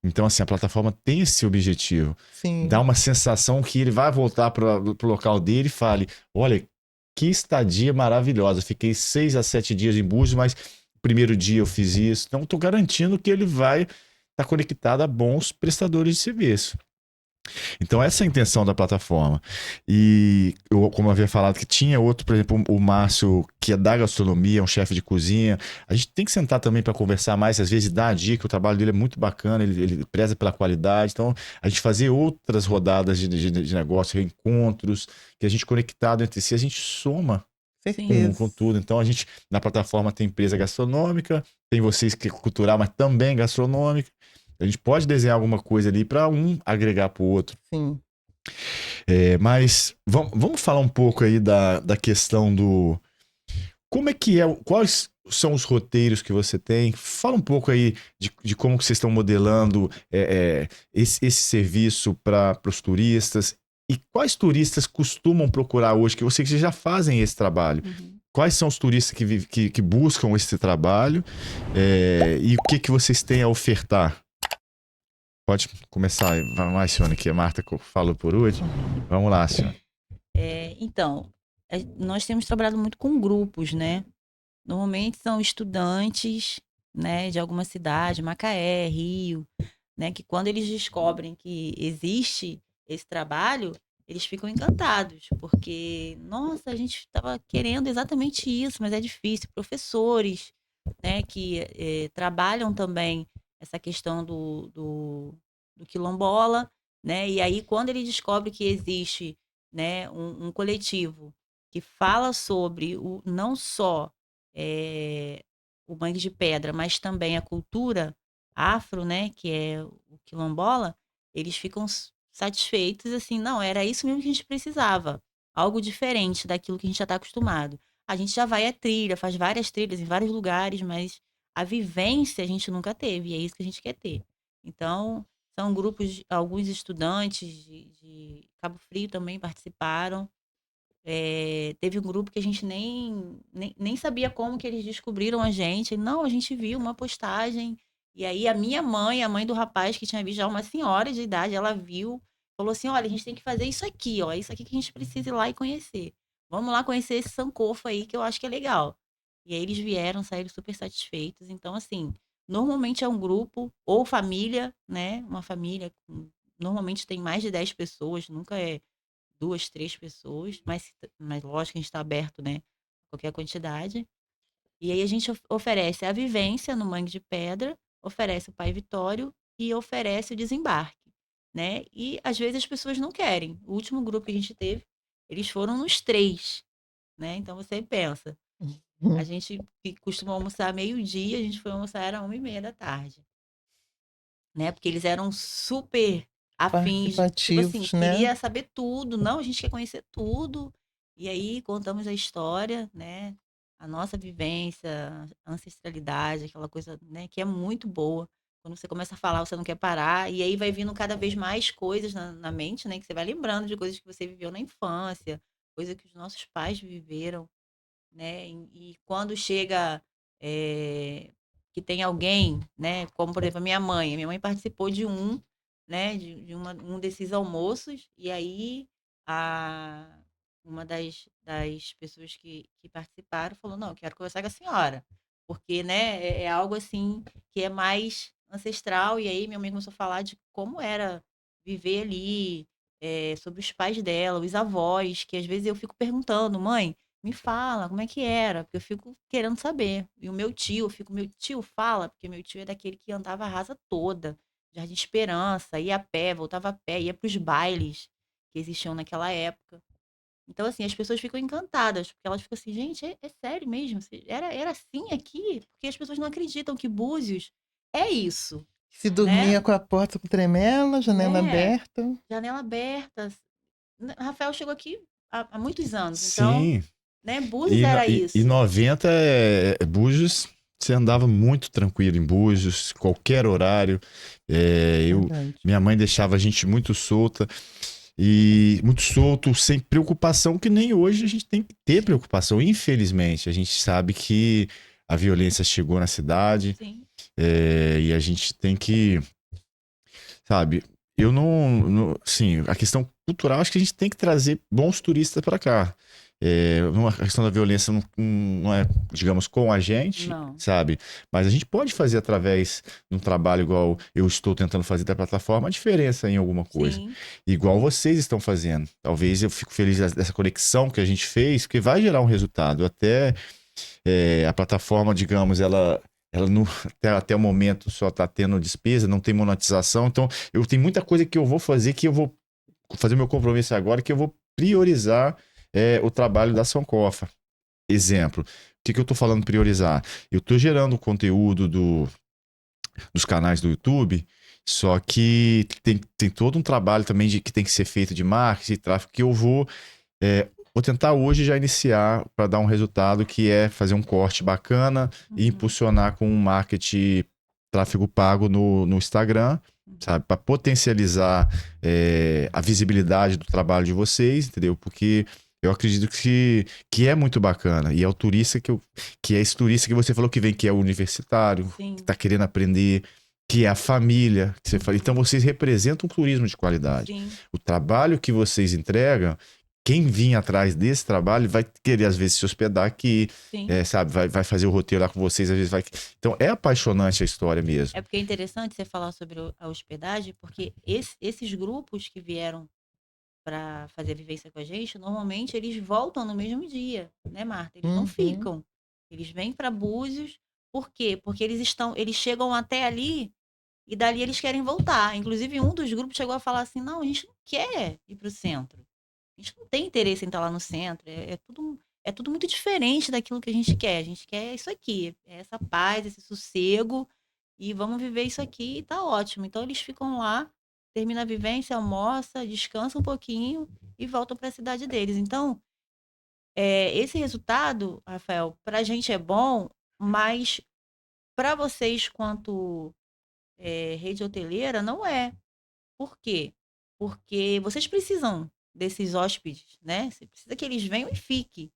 Então, assim, a plataforma tem esse objetivo. Sim. Dá uma sensação que ele vai voltar para o local dele e fale, olha, que estadia maravilhosa. Fiquei 6 a 7 dias em Búzios, mas primeiro dia eu fiz isso, então estou garantindo que ele vai estar conectado a bons prestadores de serviço. Então essa é a intenção da plataforma. E eu, como eu havia falado, que tinha outro, por exemplo, o Márcio, que é da gastronomia, um chefe de cozinha. A gente tem que sentar também para conversar mais, às vezes dar a dica, o trabalho dele é muito bacana, ele preza pela qualidade. Então a gente fazer outras rodadas de negócio, reencontros, que a gente conectado entre si, a gente soma com tudo. Então a gente na plataforma tem empresa gastronômica, tem vocês que é cultural, mas também gastronômica. A gente pode desenhar alguma coisa ali para um agregar para o outro. Sim. Mas vamos falar um pouco aí da questão do como é que é, quais são os roteiros que você tem? Fala um pouco aí de como que vocês estão modelando esse serviço para os turistas. E quais turistas costumam procurar hoje? Que eu sei que vocês já fazem esse trabalho. Quais são os turistas que buscam esse trabalho? E o que vocês têm a ofertar? Pode começar. Vamos lá, Sione, que a Marta falou por último. Vamos lá, Sione. Então, nós temos trabalhado muito com grupos, né? Normalmente são estudantes, né, de alguma cidade, Macaé, Rio, né? Que quando eles descobrem que existe esse trabalho, eles ficam encantados, porque, nossa, a gente estava querendo exatamente isso, mas é difícil. Professores, né, que trabalham também essa questão do quilombola, né? E aí, quando ele descobre que existe, né, um coletivo que fala sobre não só o Mangue de Pedra, mas também a cultura afro, né, que é o quilombola, eles ficam satisfeitos, assim, não, era isso mesmo que a gente precisava, algo diferente daquilo que a gente já está acostumado. A gente já vai à trilha, faz várias trilhas em vários lugares, mas a vivência a gente nunca teve, e é isso que a gente quer ter. Então, são grupos, alguns estudantes de Cabo Frio também participaram. Teve um grupo que a gente nem sabia como que eles descobriram a gente. Não, a gente viu uma postagem. E aí a minha mãe, a mãe do rapaz que tinha visto já uma senhora de idade, ela viu, falou assim: olha, a gente tem que fazer isso aqui, ó. Isso aqui que a gente precisa ir lá e conhecer. Vamos lá conhecer esse Sankofa aí que eu acho que é legal. E aí eles vieram, saíram super satisfeitos. Então, assim, normalmente é um grupo ou família, né? Uma família normalmente tem mais de 10 pessoas, nunca é 2, 3 pessoas, mas lógico que a gente está aberto, né, a qualquer quantidade. E aí a gente oferece a vivência no Mangue de Pedra, oferece o Pai Vitório e oferece o desembarque, né? E às vezes as pessoas não querem. O último grupo que a gente teve, eles foram nos 3, né? Então você pensa, a gente que costuma almoçar meio-dia, a gente foi almoçar era 1h30 da tarde, né? Porque eles eram super afins, tipo assim, Participativos, né? queria saber tudo. Não, a gente quer conhecer tudo. E aí contamos a história, né? A nossa vivência, a ancestralidade, aquela coisa, né, que é muito boa. Quando você começa a falar, você não quer parar, e aí vai vindo cada vez mais coisas na mente, né? Que você vai lembrando de coisas que você viveu na infância, coisas que os nossos pais viveram, né? E quando chega, que tem alguém, né, como por exemplo a minha mãe participou de né, um desses almoços, e aí uma das pessoas que participaram falou, não, eu quero conversar com a senhora, porque, né, é algo assim que é mais ancestral, e aí minha mãe começou a falar de como era viver ali, sobre os pais dela, os avós, que às vezes eu fico perguntando, mãe, me fala, como é que era? Porque eu fico querendo saber. E o meu tio, eu fico, meu tio fala, porque meu tio é daquele que andava a rasa toda, Jardim Esperança, ia a pé, voltava a pé, ia para os bailes que existiam naquela época. Então, assim, as pessoas ficam encantadas, porque elas ficam assim, gente, é sério mesmo? Era assim aqui? Porque as pessoas não acreditam que Búzios é isso, Se né? dormia com a porta com tremela, janela Né? aberta. Janela aberta. Rafael chegou aqui há muitos anos, então, Sim. né? Búzios E, era e isso. 90 Búzios, você andava muito tranquilo em Búzios, qualquer horário. Verdade. Minha mãe deixava a gente muito solta e muito solto, sem preocupação, que nem hoje a gente tem que ter preocupação. Infelizmente, a gente sabe que a violência chegou na cidade, Sim, e a gente tem que, sabe, sim, a questão cultural, acho que a gente tem que trazer bons turistas para cá. A questão da violência não é, digamos, com a gente, não. sabe? Mas a gente pode fazer através de um trabalho igual eu estou tentando fazer da plataforma, a diferença em alguma coisa. Sim, Igual vocês estão fazendo. Talvez eu fico feliz dessa conexão que a gente fez, porque vai gerar um resultado. Até a plataforma, digamos, ela não, até o momento só está tendo despesa, não tem monetização. Então, eu tenho muita coisa que eu vou fazer, que eu vou fazer meu compromisso agora, que eu vou priorizar o trabalho da Sankofa. Exemplo, o que eu estou falando priorizar? Eu estou gerando conteúdo dos canais do YouTube, só que tem todo um trabalho também que tem que ser feito de marketing e tráfego que eu vou tentar hoje já iniciar para dar um resultado que é fazer um corte bacana e uhum, impulsionar com um marketing tráfego pago no Instagram, uhum. sabe? Para potencializar a visibilidade do trabalho de vocês, entendeu? Porque eu acredito que é muito bacana. E é o turista que é esse turista que você falou que vem, que é o universitário, que Sim, está querendo aprender, que é a família. Que você fala. Então vocês representam um turismo de qualidade. sim, O trabalho que vocês entregam, quem vir atrás desse trabalho vai querer, às vezes, se hospedar aqui, sim. sabe? Vai fazer o roteiro lá com vocês, às vezes vai. Então é apaixonante a história mesmo. É porque é interessante você falar sobre a hospedagem, porque esses grupos que vieram para fazer a vivência com a gente, normalmente eles voltam no mesmo dia, né, Marta? Eles não Uhum. ficam. Eles vêm para Búzios, por quê? Porque eles chegam até ali e dali eles querem voltar. Inclusive, um dos grupos chegou a falar assim: não, a gente não quer ir para o centro. A gente não tem interesse em estar lá no centro. É tudo muito diferente daquilo que a gente quer. A gente quer isso aqui, é essa paz, esse sossego, e vamos viver isso aqui e tá ótimo. Então eles ficam lá, termina a vivência, almoça, descansa um pouquinho e voltam para a cidade deles. Então, esse resultado, Rafael, para a gente é bom, mas para vocês, quanto rede hoteleira, não é. Por quê? Porque vocês precisam desses hóspedes, né? Você precisa que eles venham e fiquem.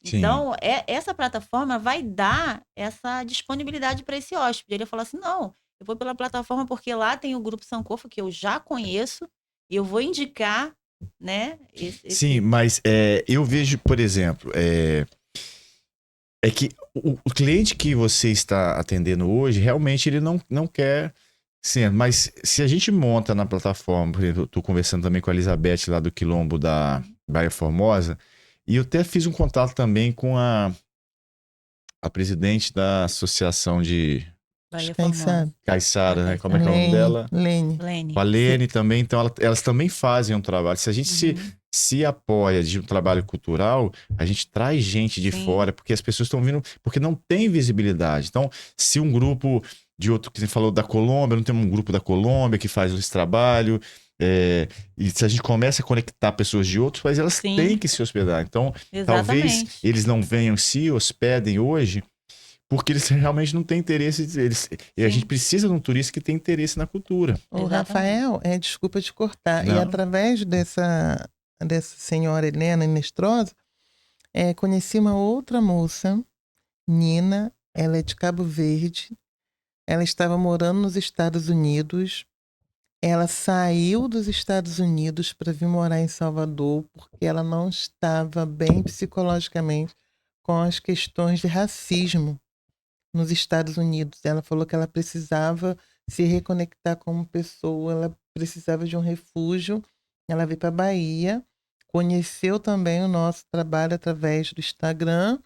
Sim. Então, essa plataforma vai dar essa disponibilidade para esse hóspede. Ele vai falar assim: não, eu vou pela plataforma porque lá tem o Grupo Sankofa, que eu já conheço, e eu vou indicar, né? Sim, mas eu vejo, por exemplo, que o cliente que você está atendendo hoje, realmente ele não quer. Sim, mas se a gente monta na plataforma, por exemplo, eu tô conversando também com a Elizabeth lá do Quilombo da Baía Formosa, e eu até fiz um contato também com a presidente da Associação de Bahia Quem Formosa. sabe? Caiçara, né? Como é Caiçara. que é o nome Lene, dela? Lene. Lene. Com a Lene também, então elas também fazem um trabalho. Se a gente Uhum. se apoia de um trabalho cultural, a gente traz gente de Sim. fora, porque as pessoas estão vindo, porque não tem visibilidade. Então, se um grupo de outro, que você falou da Colômbia, não tem um grupo da Colômbia que faz esse trabalho, e se a gente começa a conectar pessoas de outros países, elas Sim. têm que se hospedar. Então, talvez Exatamente. eles não venham se hospedem hoje, porque eles realmente não têm interesse. E a Sim. gente precisa de um turista que tem interesse na cultura. O Exatamente. Rafael, desculpa te cortar, e Não. através dessa senhora Helena Inestrosa, conheci uma outra moça, Nina, ela é de Cabo Verde, ela estava morando nos Estados Unidos, ela saiu dos Estados Unidos para vir morar em Salvador porque ela não estava bem psicologicamente com as questões de racismo nos Estados Unidos. Ela falou que ela precisava se reconectar como pessoa, ela precisava de um refúgio. Ela veio para a Bahia, conheceu também o nosso trabalho através do Instagram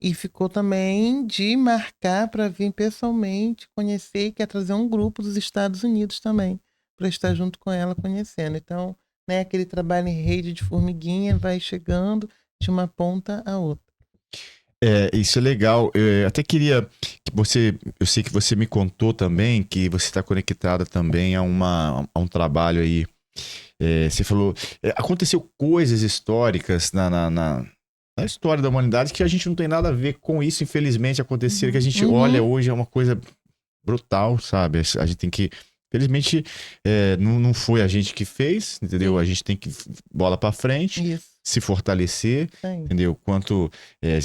e ficou também de marcar para vir pessoalmente conhecer e quer trazer um grupo dos Estados Unidos também para estar junto com ela conhecendo. Então, né, aquele trabalho em rede de formiguinha vai chegando de uma ponta a outra. Isso é legal. Eu até queria que você. Eu sei que você me contou também que você está conectada também a um trabalho aí. Você falou. Aconteceu coisas históricas na história da humanidade que a gente não tem nada a ver com isso, infelizmente, aconteceram, que a gente olha hoje, é uma coisa brutal, sabe? A gente tem que. Felizmente, não foi a gente que fez, entendeu? Sim. A gente tem que bola para frente, Isso. se fortalecer, Sim. entendeu? Quanto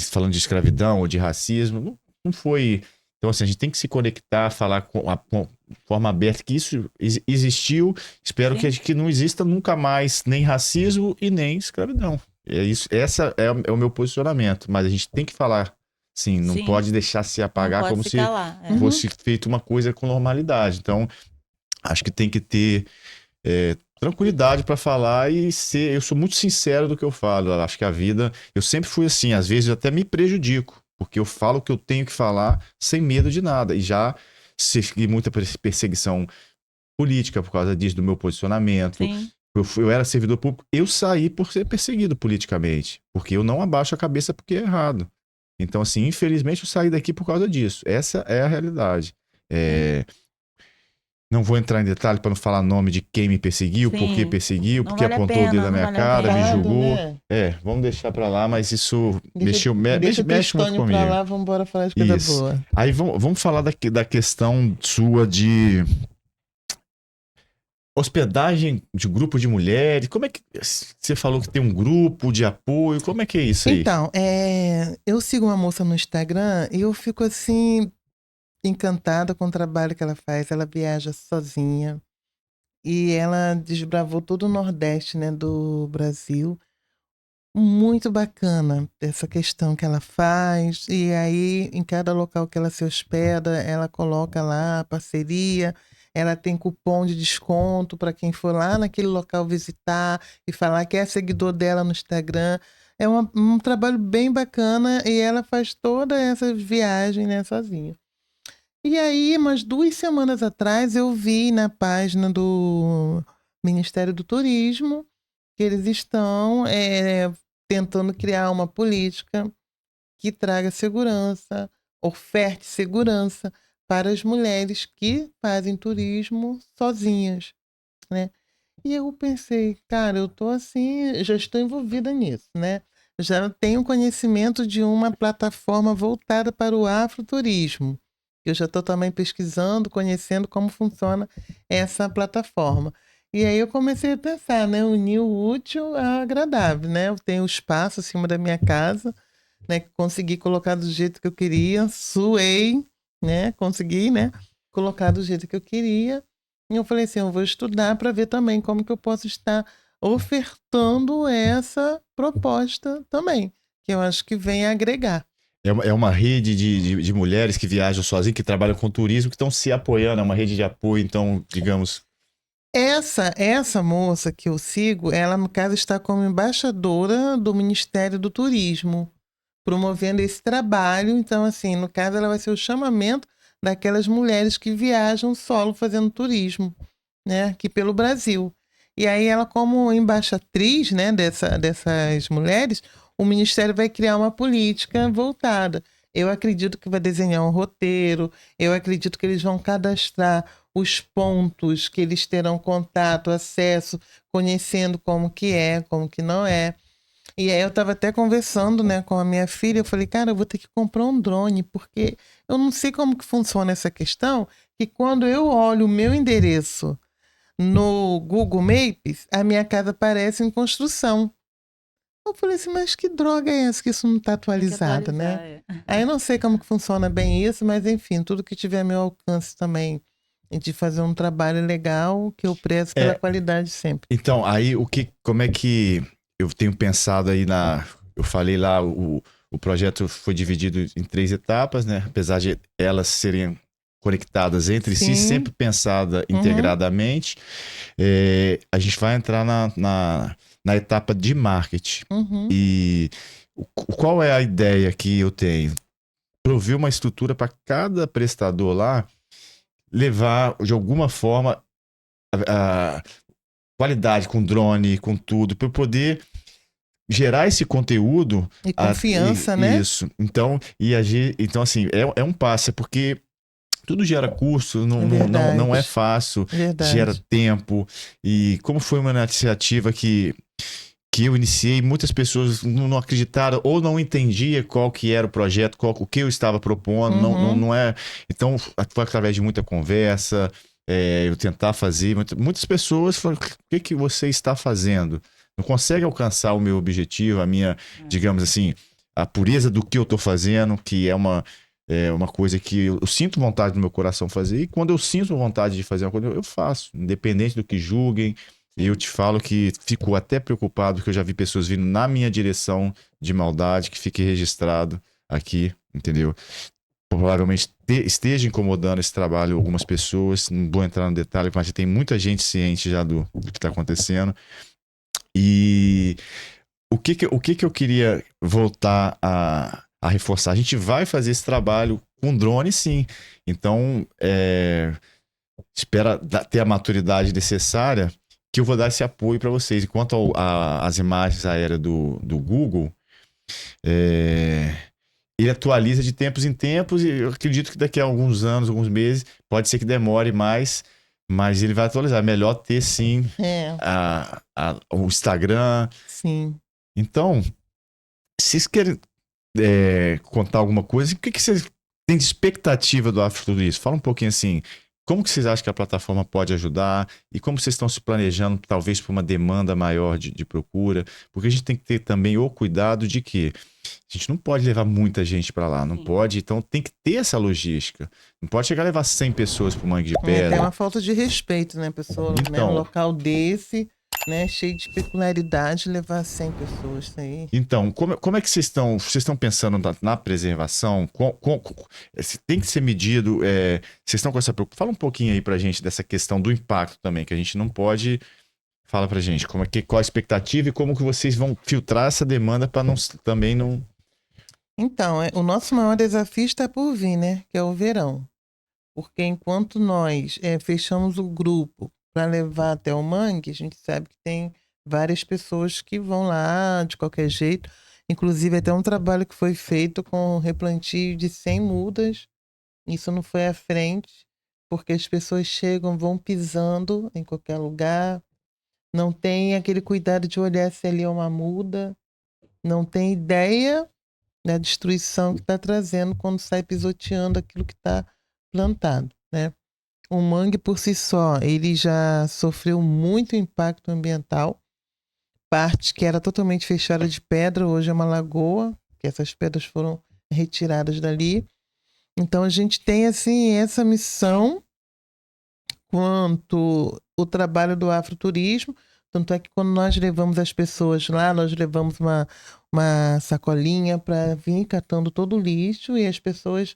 falando de escravidão ou de racismo, não foi. Então, assim, a gente tem que se conectar, falar com forma aberta que isso existiu. Espero Sim. que não exista nunca mais nem racismo e nem escravidão. É isso, essa é o meu posicionamento. Mas a gente tem que falar, sim, não Sim. pode deixar se Não apagar pode como se se calar. fosse feito uma coisa com normalidade. Então, acho que tem que ter tranquilidade para falar e ser. Eu sou muito sincero do que eu falo. Eu acho que a vida. Eu sempre fui assim, às vezes eu até me prejudico, porque eu falo o que eu tenho que falar sem medo de nada. E já sofri muita perseguição política por causa disso, do meu posicionamento. Sim. Eu era servidor público, eu saí por ser perseguido politicamente, porque eu não abaixo a cabeça porque é errado. Então, assim, infelizmente eu saí daqui por causa disso. Essa é a realidade. Não vou entrar em detalhe para não falar nome de quem me perseguiu, por que Sim. perseguiu, Não porque vale a apontou o dedo pena, na não minha vale a cara, me pena. julgou. Né? Vamos deixar para lá, mas isso Deixa mexe o muito Tristônio comigo. pra lá, vamos embora falar de coisa Isso. boa. Aí vamos falar da questão sua de hospedagem de grupo de mulheres. Como é que você falou que tem um grupo de apoio? Como é que é isso aí? Então, eu sigo uma moça no Instagram e eu fico assim encantada com o trabalho que ela faz. Ela viaja sozinha e ela desbravou todo o Nordeste, né, do Brasil. Muito bacana essa questão que ela faz. E aí, em cada local que ela se hospeda, ela coloca lá a parceria. Ela tem cupom de desconto para quem for lá naquele local visitar e falar que é seguidor dela no Instagram. É um trabalho bem bacana e ela faz toda essa viagem, né, sozinha. E aí, umas 2 semanas atrás, eu vi na página do Ministério do Turismo que eles estão tentando criar uma política que traga segurança, oferte segurança para as mulheres que fazem turismo sozinhas, né? E eu pensei, cara, eu tô assim, já estou envolvida nisso, né? Já tenho conhecimento de uma plataforma voltada para o afroturismo. Eu já estou também pesquisando, conhecendo como funciona essa plataforma. E aí eu comecei a pensar, né? Unir o útil ao agradável, né? Eu tenho espaço acima da minha casa, né? Consegui colocar do jeito que eu queria, suei, né? Consegui, né? Colocar do jeito que eu queria. E eu falei assim, eu vou estudar para ver também como que eu posso estar ofertando essa proposta também, que eu acho que vem a agregar. É uma rede de mulheres que viajam sozinhas, que trabalham com turismo, que estão se apoiando, é uma rede de apoio, então, digamos. Essa moça que eu sigo, ela, no caso, está como embaixadora do Ministério do Turismo, promovendo esse trabalho. Então, assim, no caso, ela vai ser o chamamento daquelas mulheres que viajam solo fazendo turismo, né, aqui pelo Brasil. E aí, ela, como embaixatriz, né, dessas mulheres, o Ministério vai criar uma política voltada. Eu acredito que vai desenhar um roteiro, eu acredito que eles vão cadastrar os pontos que eles terão contato, acesso, conhecendo como que é, como que não é. E aí eu estava até conversando, né, com a minha filha, eu falei, cara, eu vou ter que comprar um drone, porque eu não sei como que funciona essa questão, que quando eu olho o meu endereço no Google Maps, a minha casa aparece em construção. Eu falei assim, mas que droga é essa que isso não está Tem que atualizado, né? atualizar, é. Aí eu não sei como que funciona bem isso, mas enfim, tudo que tiver a meu alcance também de fazer um trabalho legal, que eu prezo pela É, qualidade sempre. então, aí como é que eu tenho pensado aí eu falei lá, o projeto foi dividido em 3 etapas, né? Apesar de elas serem conectadas entre si, Sim, sempre pensada uhum, integradamente, a gente vai entrar na etapa de marketing. uhum, E qual é a ideia que eu tenho? Prover uma estrutura para cada prestador lá levar, de alguma forma, a qualidade com drone, com tudo, para eu poder gerar esse conteúdo. e confiança, né? Isso. Então, e agir. Então, assim, é um passo, porque tudo gera custo, não é Verdade, fácil, gera verdade. tempo. E como foi uma iniciativa que eu iniciei, muitas pessoas não acreditaram ou não entendia qual que era o projeto, o que eu estava propondo, Uhum, não é. Então, foi através de muita conversa, eu tentar fazer. Muitas pessoas falaram, o que que você está fazendo? Não consegue alcançar o meu objetivo, a minha, É. digamos assim, a pureza do que eu estou fazendo, que é uma coisa que eu sinto vontade no meu coração fazer, e quando eu sinto vontade de fazer uma coisa, eu faço, independente do que julguem. E eu Sim. te falo que fico até preocupado, porque eu já vi pessoas vindo na minha direção de maldade, que fique registrado aqui, entendeu? Provavelmente esteja incomodando esse trabalho algumas pessoas, não vou entrar no detalhe, mas tem muita gente ciente já do que está acontecendo. E o que que eu queria voltar a reforçar? A gente vai fazer esse trabalho com drone, sim. Então, espera ter a maturidade necessária que eu vou dar esse apoio para vocês. E quanto às imagens aéreas do Google, é, ele atualiza de tempos em tempos e eu acredito que daqui a alguns anos, alguns meses, pode ser que demore mais, mas ele vai atualizar. É melhor ter, sim, é, o Instagram. sim. Então, se vocês querem contar alguma coisa, o que que vocês têm de expectativa do Afroturismo? Fala um pouquinho assim, como que vocês acham que a plataforma pode ajudar e como vocês estão se planejando, talvez, para uma demanda maior de procura? Porque a gente tem que ter também o cuidado de que a gente não pode levar muita gente para lá, não Sim. pode, então tem que ter essa logística. Não pode chegar a levar 100 pessoas para o Mangue de É até Pedra. uma falta de respeito, né, pessoa, né, um Então, local desse, né, cheio de peculiaridade, levar 100 pessoas, isso aí. Então, como é que vocês estão pensando na preservação? Tem que ser medido, vocês estão com essa preocupação? Fala um pouquinho aí pra gente dessa questão do impacto também, que a gente não pode. Fala pra gente, qual a expectativa e como que vocês vão filtrar essa demanda para também não. Então, o nosso maior desafio está por vir, né, que é o verão. Porque enquanto nós fechamos o grupo para levar até o mangue, a gente sabe que tem várias pessoas que vão lá de qualquer jeito. Inclusive, até um trabalho que foi feito com replantio de 100 mudas. Isso não foi à frente, porque as pessoas chegam, vão pisando em qualquer lugar, não tem aquele cuidado de olhar se ali é uma muda, não tem ideia da destruição que está trazendo quando sai pisoteando aquilo que está plantado, né? O mangue por si só, ele já sofreu muito impacto ambiental, parte que era totalmente fechada de pedra, hoje é uma lagoa, que essas pedras foram retiradas dali. Então a gente tem assim essa missão quanto o trabalho do afroturismo, tanto é que quando nós levamos as pessoas lá, nós levamos uma sacolinha para vir catando todo o lixo e as pessoas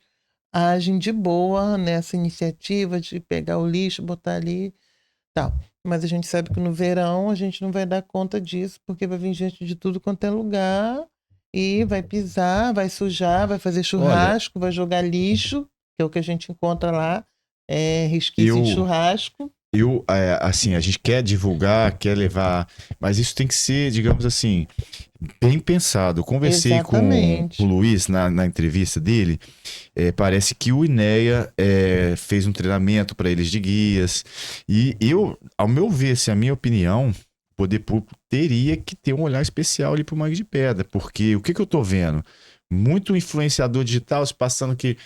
agem de boa nessa iniciativa de pegar o lixo, botar ali, tal. Mas a gente sabe que no verão a gente não vai dar conta disso, porque vai vir gente de tudo quanto é lugar e vai pisar, vai sujar, vai fazer Olha, churrasco, vai jogar lixo, que é o que a gente encontra lá, resquício de eu, churrasco. assim, a gente quer divulgar, quer levar, mas isso tem que ser, digamos assim, bem pensado. Eu conversei com o Exatamente. Luiz na entrevista dele. Parece que o INEA fez um treinamento para eles de guias. E eu, ao meu ver, assim, a minha opinião, o poder público teria que ter um olhar especial ali para o Mangue de Pedra. Porque o que eu tô vendo? Muito influenciador digital se passando que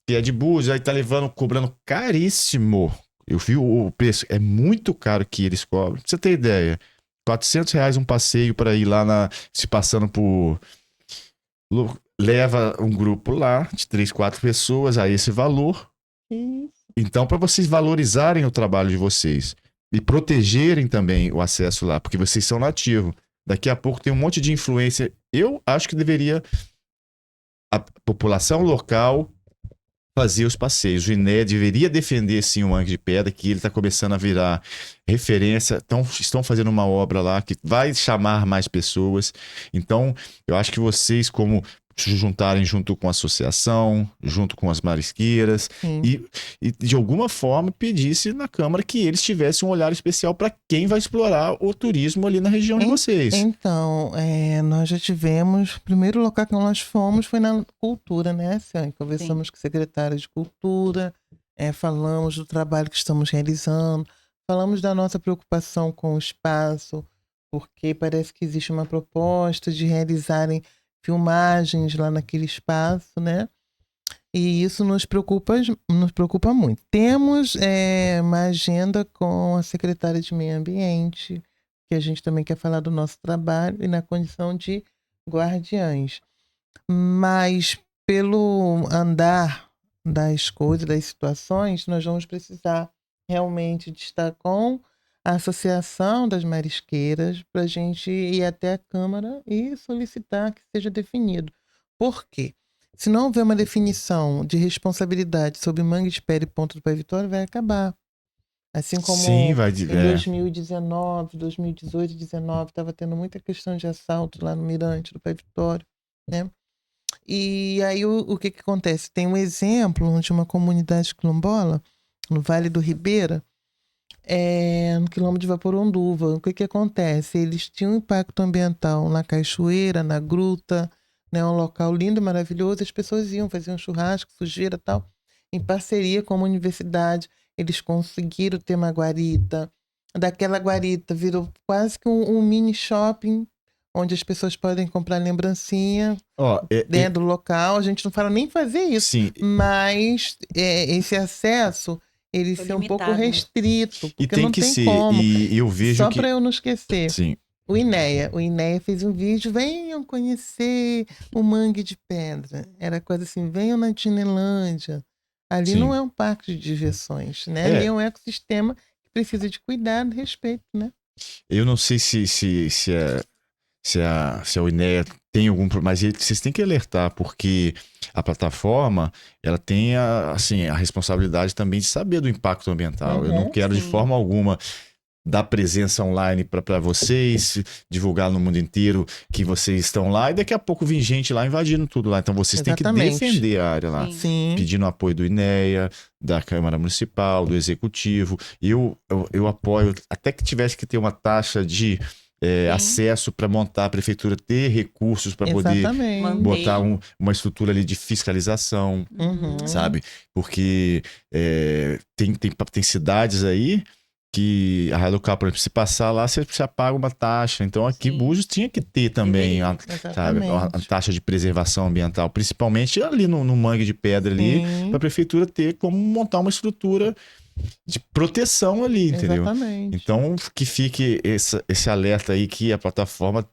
é de Búzios, aí tá levando, cobrando caríssimo. Eu vi o preço, é muito caro que eles cobram. Pra você ter ideia, R$ 400 um passeio para ir lá se passando por. Leva um grupo lá de 3, 4 pessoas a esse valor. Isso. Então, para vocês valorizarem o trabalho de vocês e protegerem também o acesso lá, porque vocês são nativos. Daqui a pouco tem um monte de influência. Eu acho que deveria a população local fazer os passeios. O INEA deveria defender sim o Mangue de Pedra, que ele está começando a virar referência. Estão fazendo uma obra lá que vai chamar mais pessoas. Então, eu acho que vocês, como se juntarem junto com a associação, junto com as marisqueiras, e de alguma forma pedisse na Câmara que eles tivessem um olhar especial para quem vai explorar o turismo ali na região de vocês. Então, nós já tivemos, o primeiro local que nós fomos foi na cultura, né, Ciane? Conversamos com o secretário de cultura, falamos do trabalho que estamos realizando, falamos da nossa preocupação com o espaço, porque parece que existe uma proposta de realizarem filmagens lá naquele espaço, né? E isso nos preocupa muito. Temos uma agenda com a secretária de Meio Ambiente, que a gente também quer falar do nosso trabalho e na condição de guardiães. Mas pelo andar das coisas, das situações, nós vamos precisar realmente de estar com a Associação das Marisqueiras para a gente ir até a Câmara e solicitar que seja definido. Por quê? Se não houver uma definição de responsabilidade sobre Mangue de Pedra e Ponta do Pai Vitória, vai acabar. Assim como Sim, vai. em 2019, 2018, 2019, estava tendo muita questão de assalto lá no Mirante do Pai Vitória, né? E aí o que acontece? Tem um exemplo de uma comunidade quilombola, no Vale do Ribeira, no quilômetro de Vaporonduva. O que acontece? Eles tinham um impacto ambiental na cachoeira, na gruta, né? Um local lindo, maravilhoso. As pessoas iam fazer um churrasco, sujeira e tal. Em parceria com a universidade, eles conseguiram ter uma guarita. Daquela guarita virou quase que um mini shopping, onde as pessoas podem comprar lembrancinha dentro do local. A gente não fala nem fazer isso, sim. mas esse acesso ele ser um pouco restrito, porque e tem não que tem ser. como. E eu vejo só para eu não esquecer. Sim. O INEA fez um vídeo, venham conhecer o Mangue de Pedra. Era coisa assim, venham na Tinelândia. Ali não é um parque de diversões, né? Ali é um ecossistema que precisa de cuidado e respeito, né? Eu não sei se a INEA tem algum problema, mas vocês têm que alertar, porque a plataforma ela tem a responsabilidade também de saber do impacto ambiental. Eu não quero de forma alguma dar presença online para vocês, divulgar no mundo inteiro que vocês estão lá, e daqui a pouco vem gente lá invadindo tudo lá. Então vocês têm que Exatamente. defender a área lá. Sim. Sim. Pedindo apoio do INEA, da Câmara Municipal, do Executivo. Eu apoio, até que tivesse que ter uma taxa de Sim. acesso para montar, a prefeitura ter recursos para poder Exatamente. Manter. botar uma estrutura ali de fiscalização, Uhum. sabe? Porque tem cidades aí que a Rádio Local, por exemplo, se passar lá, você paga uma taxa. Então aqui Sim. Búzios tinha que ter também a Exatamente. taxa de preservação ambiental, principalmente ali no Mangue de Pedra ali, Sim. para a prefeitura ter como montar uma estrutura de proteção ali, entendeu? Exatamente. Então que fique esse alerta aí que a plataforma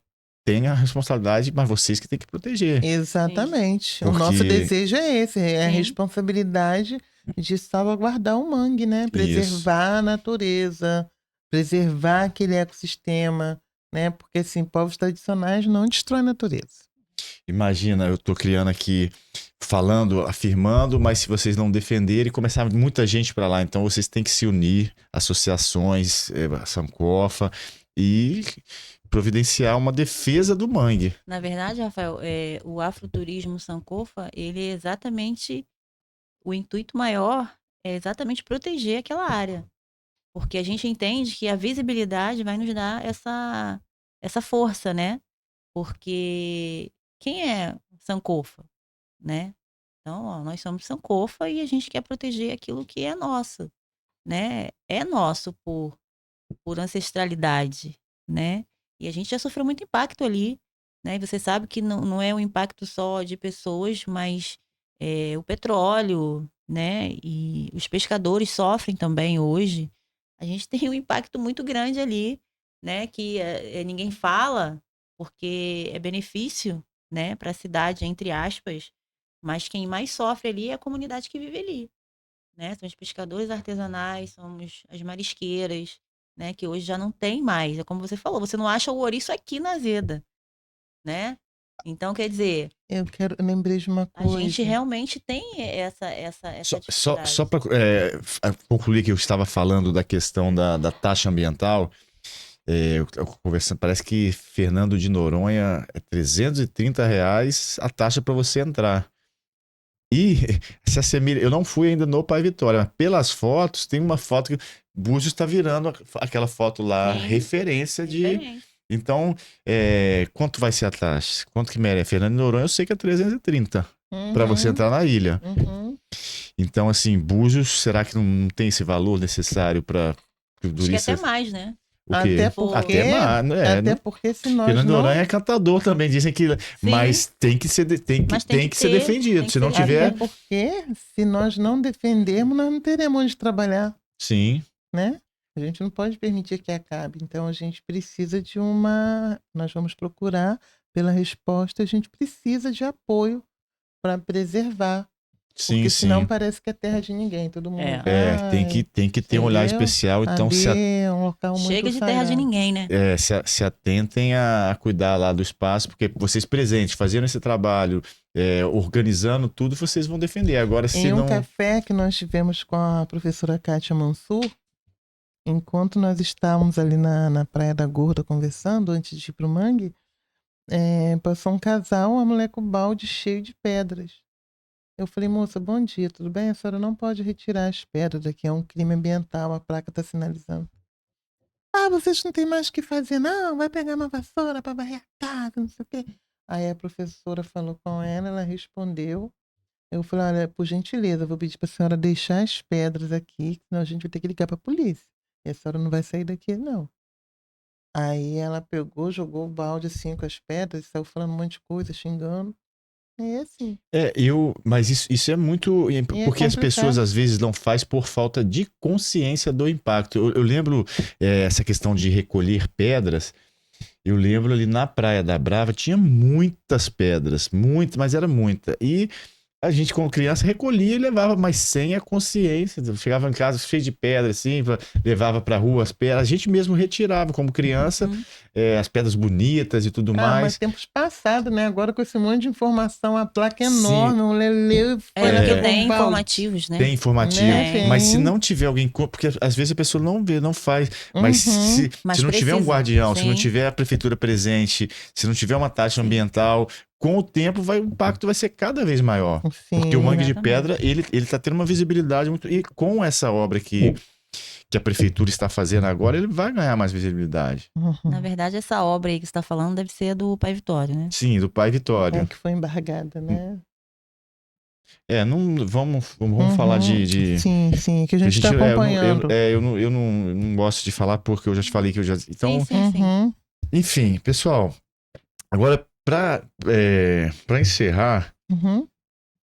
tem a responsabilidade, mas vocês que tem que proteger. Exatamente. O Porque- nosso desejo é esse, é a Sim. responsabilidade de salvaguardar o mangue, né? Preservar a natureza, preservar aquele ecossistema, né? Porque assim, povos tradicionais não destroem a natureza. Imagina, eu tô criando aqui, falando, afirmando, mas se vocês não defenderem, começar muita gente para lá. Então vocês têm que se unir, associações, Sankofa, e providenciar uma defesa do mangue. Na verdade, Rafael, o afroturismo Sankofa, ele é exatamente, o intuito maior é exatamente proteger aquela área. Porque a gente entende que a visibilidade vai nos dar essa força, né? Porque quem é Sankofa, né? Então, ó, nós somos Sankofa e a gente quer proteger aquilo que é nosso, né? É nosso por ancestralidade, né? E a gente já sofreu muito impacto ali, né? E você sabe que não é um impacto só de pessoas, mas o petróleo, né? E os pescadores sofrem também hoje. A gente tem um impacto muito grande ali, né? Que ninguém fala, porque é benefício, né? Para a cidade, entre aspas. Mas quem mais sofre ali é a comunidade que vive ali, né? São os pescadores artesanais, somos as marisqueiras, né? Que hoje já não tem mais. É como você falou, você não acha o ouriço aqui na Azeda, né? Então, quer dizer, Eu lembrei de uma a coisa. gente realmente tem essa dificuldade. Só para concluir que eu estava falando da questão da taxa ambiental, eu conversando, parece que Fernando de Noronha é R$330 a taxa para você entrar. E se assemelha, eu não fui ainda no Pai Vitória, mas pelas fotos, tem uma foto que Búzios está virando aquela foto lá, Sim, referência de. Diferente. Então, quanto vai ser a taxa? Quanto que merece? Fernando de Noronha, eu sei que é 330 para você entrar na ilha. Uhum. Então, assim, Búzios, será que não tem esse valor necessário para o Acho que turista? até mais, né? O quê? Até porque, Até mais, até porque se nós Fernando de não... Noronha é cantador também, dizem que. Mas tem que ser, Mas tem que ser ter, defendido. tem que Se não ser tiver. Até porque se nós não defendermos, nós não teremos onde trabalhar, Sim. né? A gente não pode permitir que acabe. Então a gente precisa nós vamos procurar pela resposta, a gente precisa de apoio para preservar. Sim, Porque senão sim. parece que é terra de ninguém. Todo mundo Tem que ter um olhar entendeu? especial. Então, Ali é um local muito Chega de terra de sagrado. ninguém, né? se atentem a cuidar lá do espaço, porque vocês presentes, fazendo esse trabalho, organizando tudo, vocês vão defender. Agora, se Em um não. café que nós tivemos com a professora Kátia Mansur, enquanto nós estávamos ali na Praia da Gorda conversando, antes de ir para o mangue, passou um casal, uma mulher com balde cheio de pedras. Eu falei, moça, bom dia, tudo bem? A senhora não pode retirar as pedras daqui, é um crime ambiental, a placa está sinalizando. Ah, vocês não têm mais o que fazer, não? Vai pegar uma vassoura para varrer a casa, não sei o quê. Aí a professora falou com ela respondeu. Eu falei, olha, por gentileza, eu vou pedir para a senhora deixar as pedras aqui, senão a gente vai ter que ligar para a polícia. E a senhora não vai sair daqui, não. Aí ela pegou, jogou o balde assim com as pedras, saiu falando um monte de coisa, xingando. E é assim. Mas isso é muito. Porque as complicado. pessoas às vezes não faz por falta de consciência do impacto. Eu lembro essa questão de recolher pedras. Eu lembro ali na Praia da Brava tinha muitas pedras, mas era muita. E A gente, como criança, recolhia e levava, mas sem a consciência. Chegava em casa cheio de pedra, assim, levava pra rua as pedras. A gente mesmo retirava, como criança, Uhum. as pedras bonitas e tudo Ah, mas mais. tempos passados, né? Agora com esse monte de informação, a placa é Sim. enorme, um leleu foi Porque lá tem com um balde. informativos, né? Tem informativo. Né? Mas se Tem. não tiver alguém... Porque às vezes a pessoa não vê, não faz. Mas Uhum. Mas se não tiver um precisa, guardião, se não sim. tiver a prefeitura presente, se não tiver uma taxa Sim. ambiental, com o tempo o impacto vai ser cada vez maior. Sim. Porque o Mangue de Exatamente. Pedra, ele tá tendo uma visibilidade muito... E com essa obra que a prefeitura está fazendo agora, ele vai ganhar mais visibilidade. Uhum. Na verdade, essa obra aí que você está falando deve ser do Pai Vitório, né? Sim, do Pai Vitório. É que foi embargada, né? Não vamos Uhum. falar de... Sim, sim, que a gente está acompanhando. Eu não gosto de falar porque eu já te falei que eu já... Então, Sim. Uhum. enfim, pessoal, agora para encerrar, Uhum.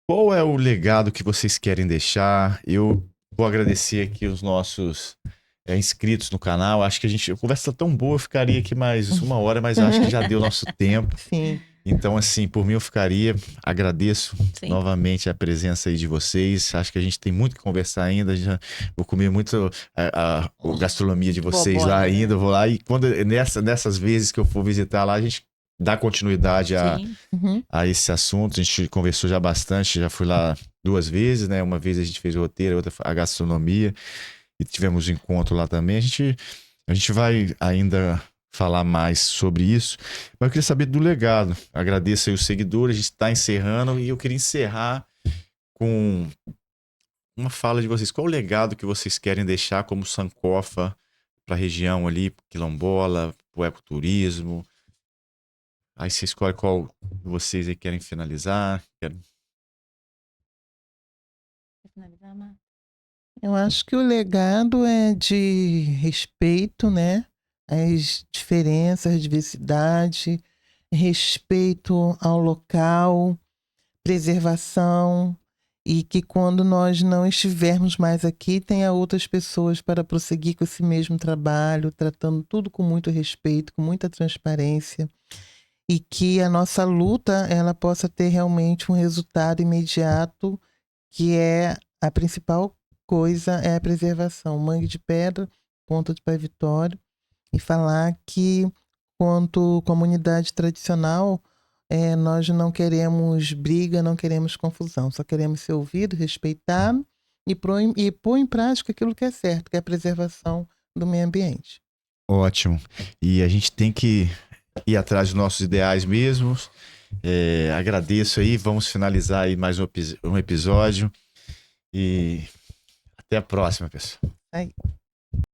qual é o legado que vocês querem deixar? Eu vou agradecer aqui os nossos inscritos no canal. Acho que a conversa tá tão boa, eu ficaria aqui mais 1 hora, mas acho que já deu nosso tempo. Sim. Então, assim, por mim eu ficaria. Agradeço Sim. novamente a presença aí de vocês. Acho que a gente tem muito que conversar ainda. Já vou comer muito a gastronomia de vocês Bobó, lá né? ainda. Vou lá e nessas vezes que eu for visitar lá, a gente dá continuidade Sim. Uhum. a esse assunto. A gente conversou já bastante, já fui lá 2 vezes, né? Uma vez a gente fez o roteiro, outra a gastronomia. E tivemos um encontro lá também. A gente vai ainda falar mais sobre isso, mas eu queria saber do legado. Agradeço aí os seguidores, a gente está encerrando e eu queria encerrar com uma fala de vocês. Qual o legado que vocês querem deixar como Sankofa para a região ali, quilombola, pro ecoturismo? Aí você escolhe qual vocês aí querem finalizar. Quer finalizar, Mar? Eu acho que o legado é de respeito, né? Às diferenças, à diversidade, respeito ao local, preservação, e que quando nós não estivermos mais aqui, tenha outras pessoas para prosseguir com esse mesmo trabalho, tratando tudo com muito respeito, com muita transparência, e que a nossa luta ela possa ter realmente um resultado imediato, que é a principal coisa é a preservação. Mangue de Pedra, Ponta do Pai Vitório, e falar que, quanto comunidade tradicional, nós não queremos briga, não queremos confusão, só queremos ser ouvidos, respeitados e pôr em prática aquilo que é certo, que é a preservação do meio ambiente. Ótimo. E a gente tem que ir atrás dos nossos ideais mesmos. Agradeço aí, vamos finalizar aí mais um episódio e até a próxima, pessoal. Aí.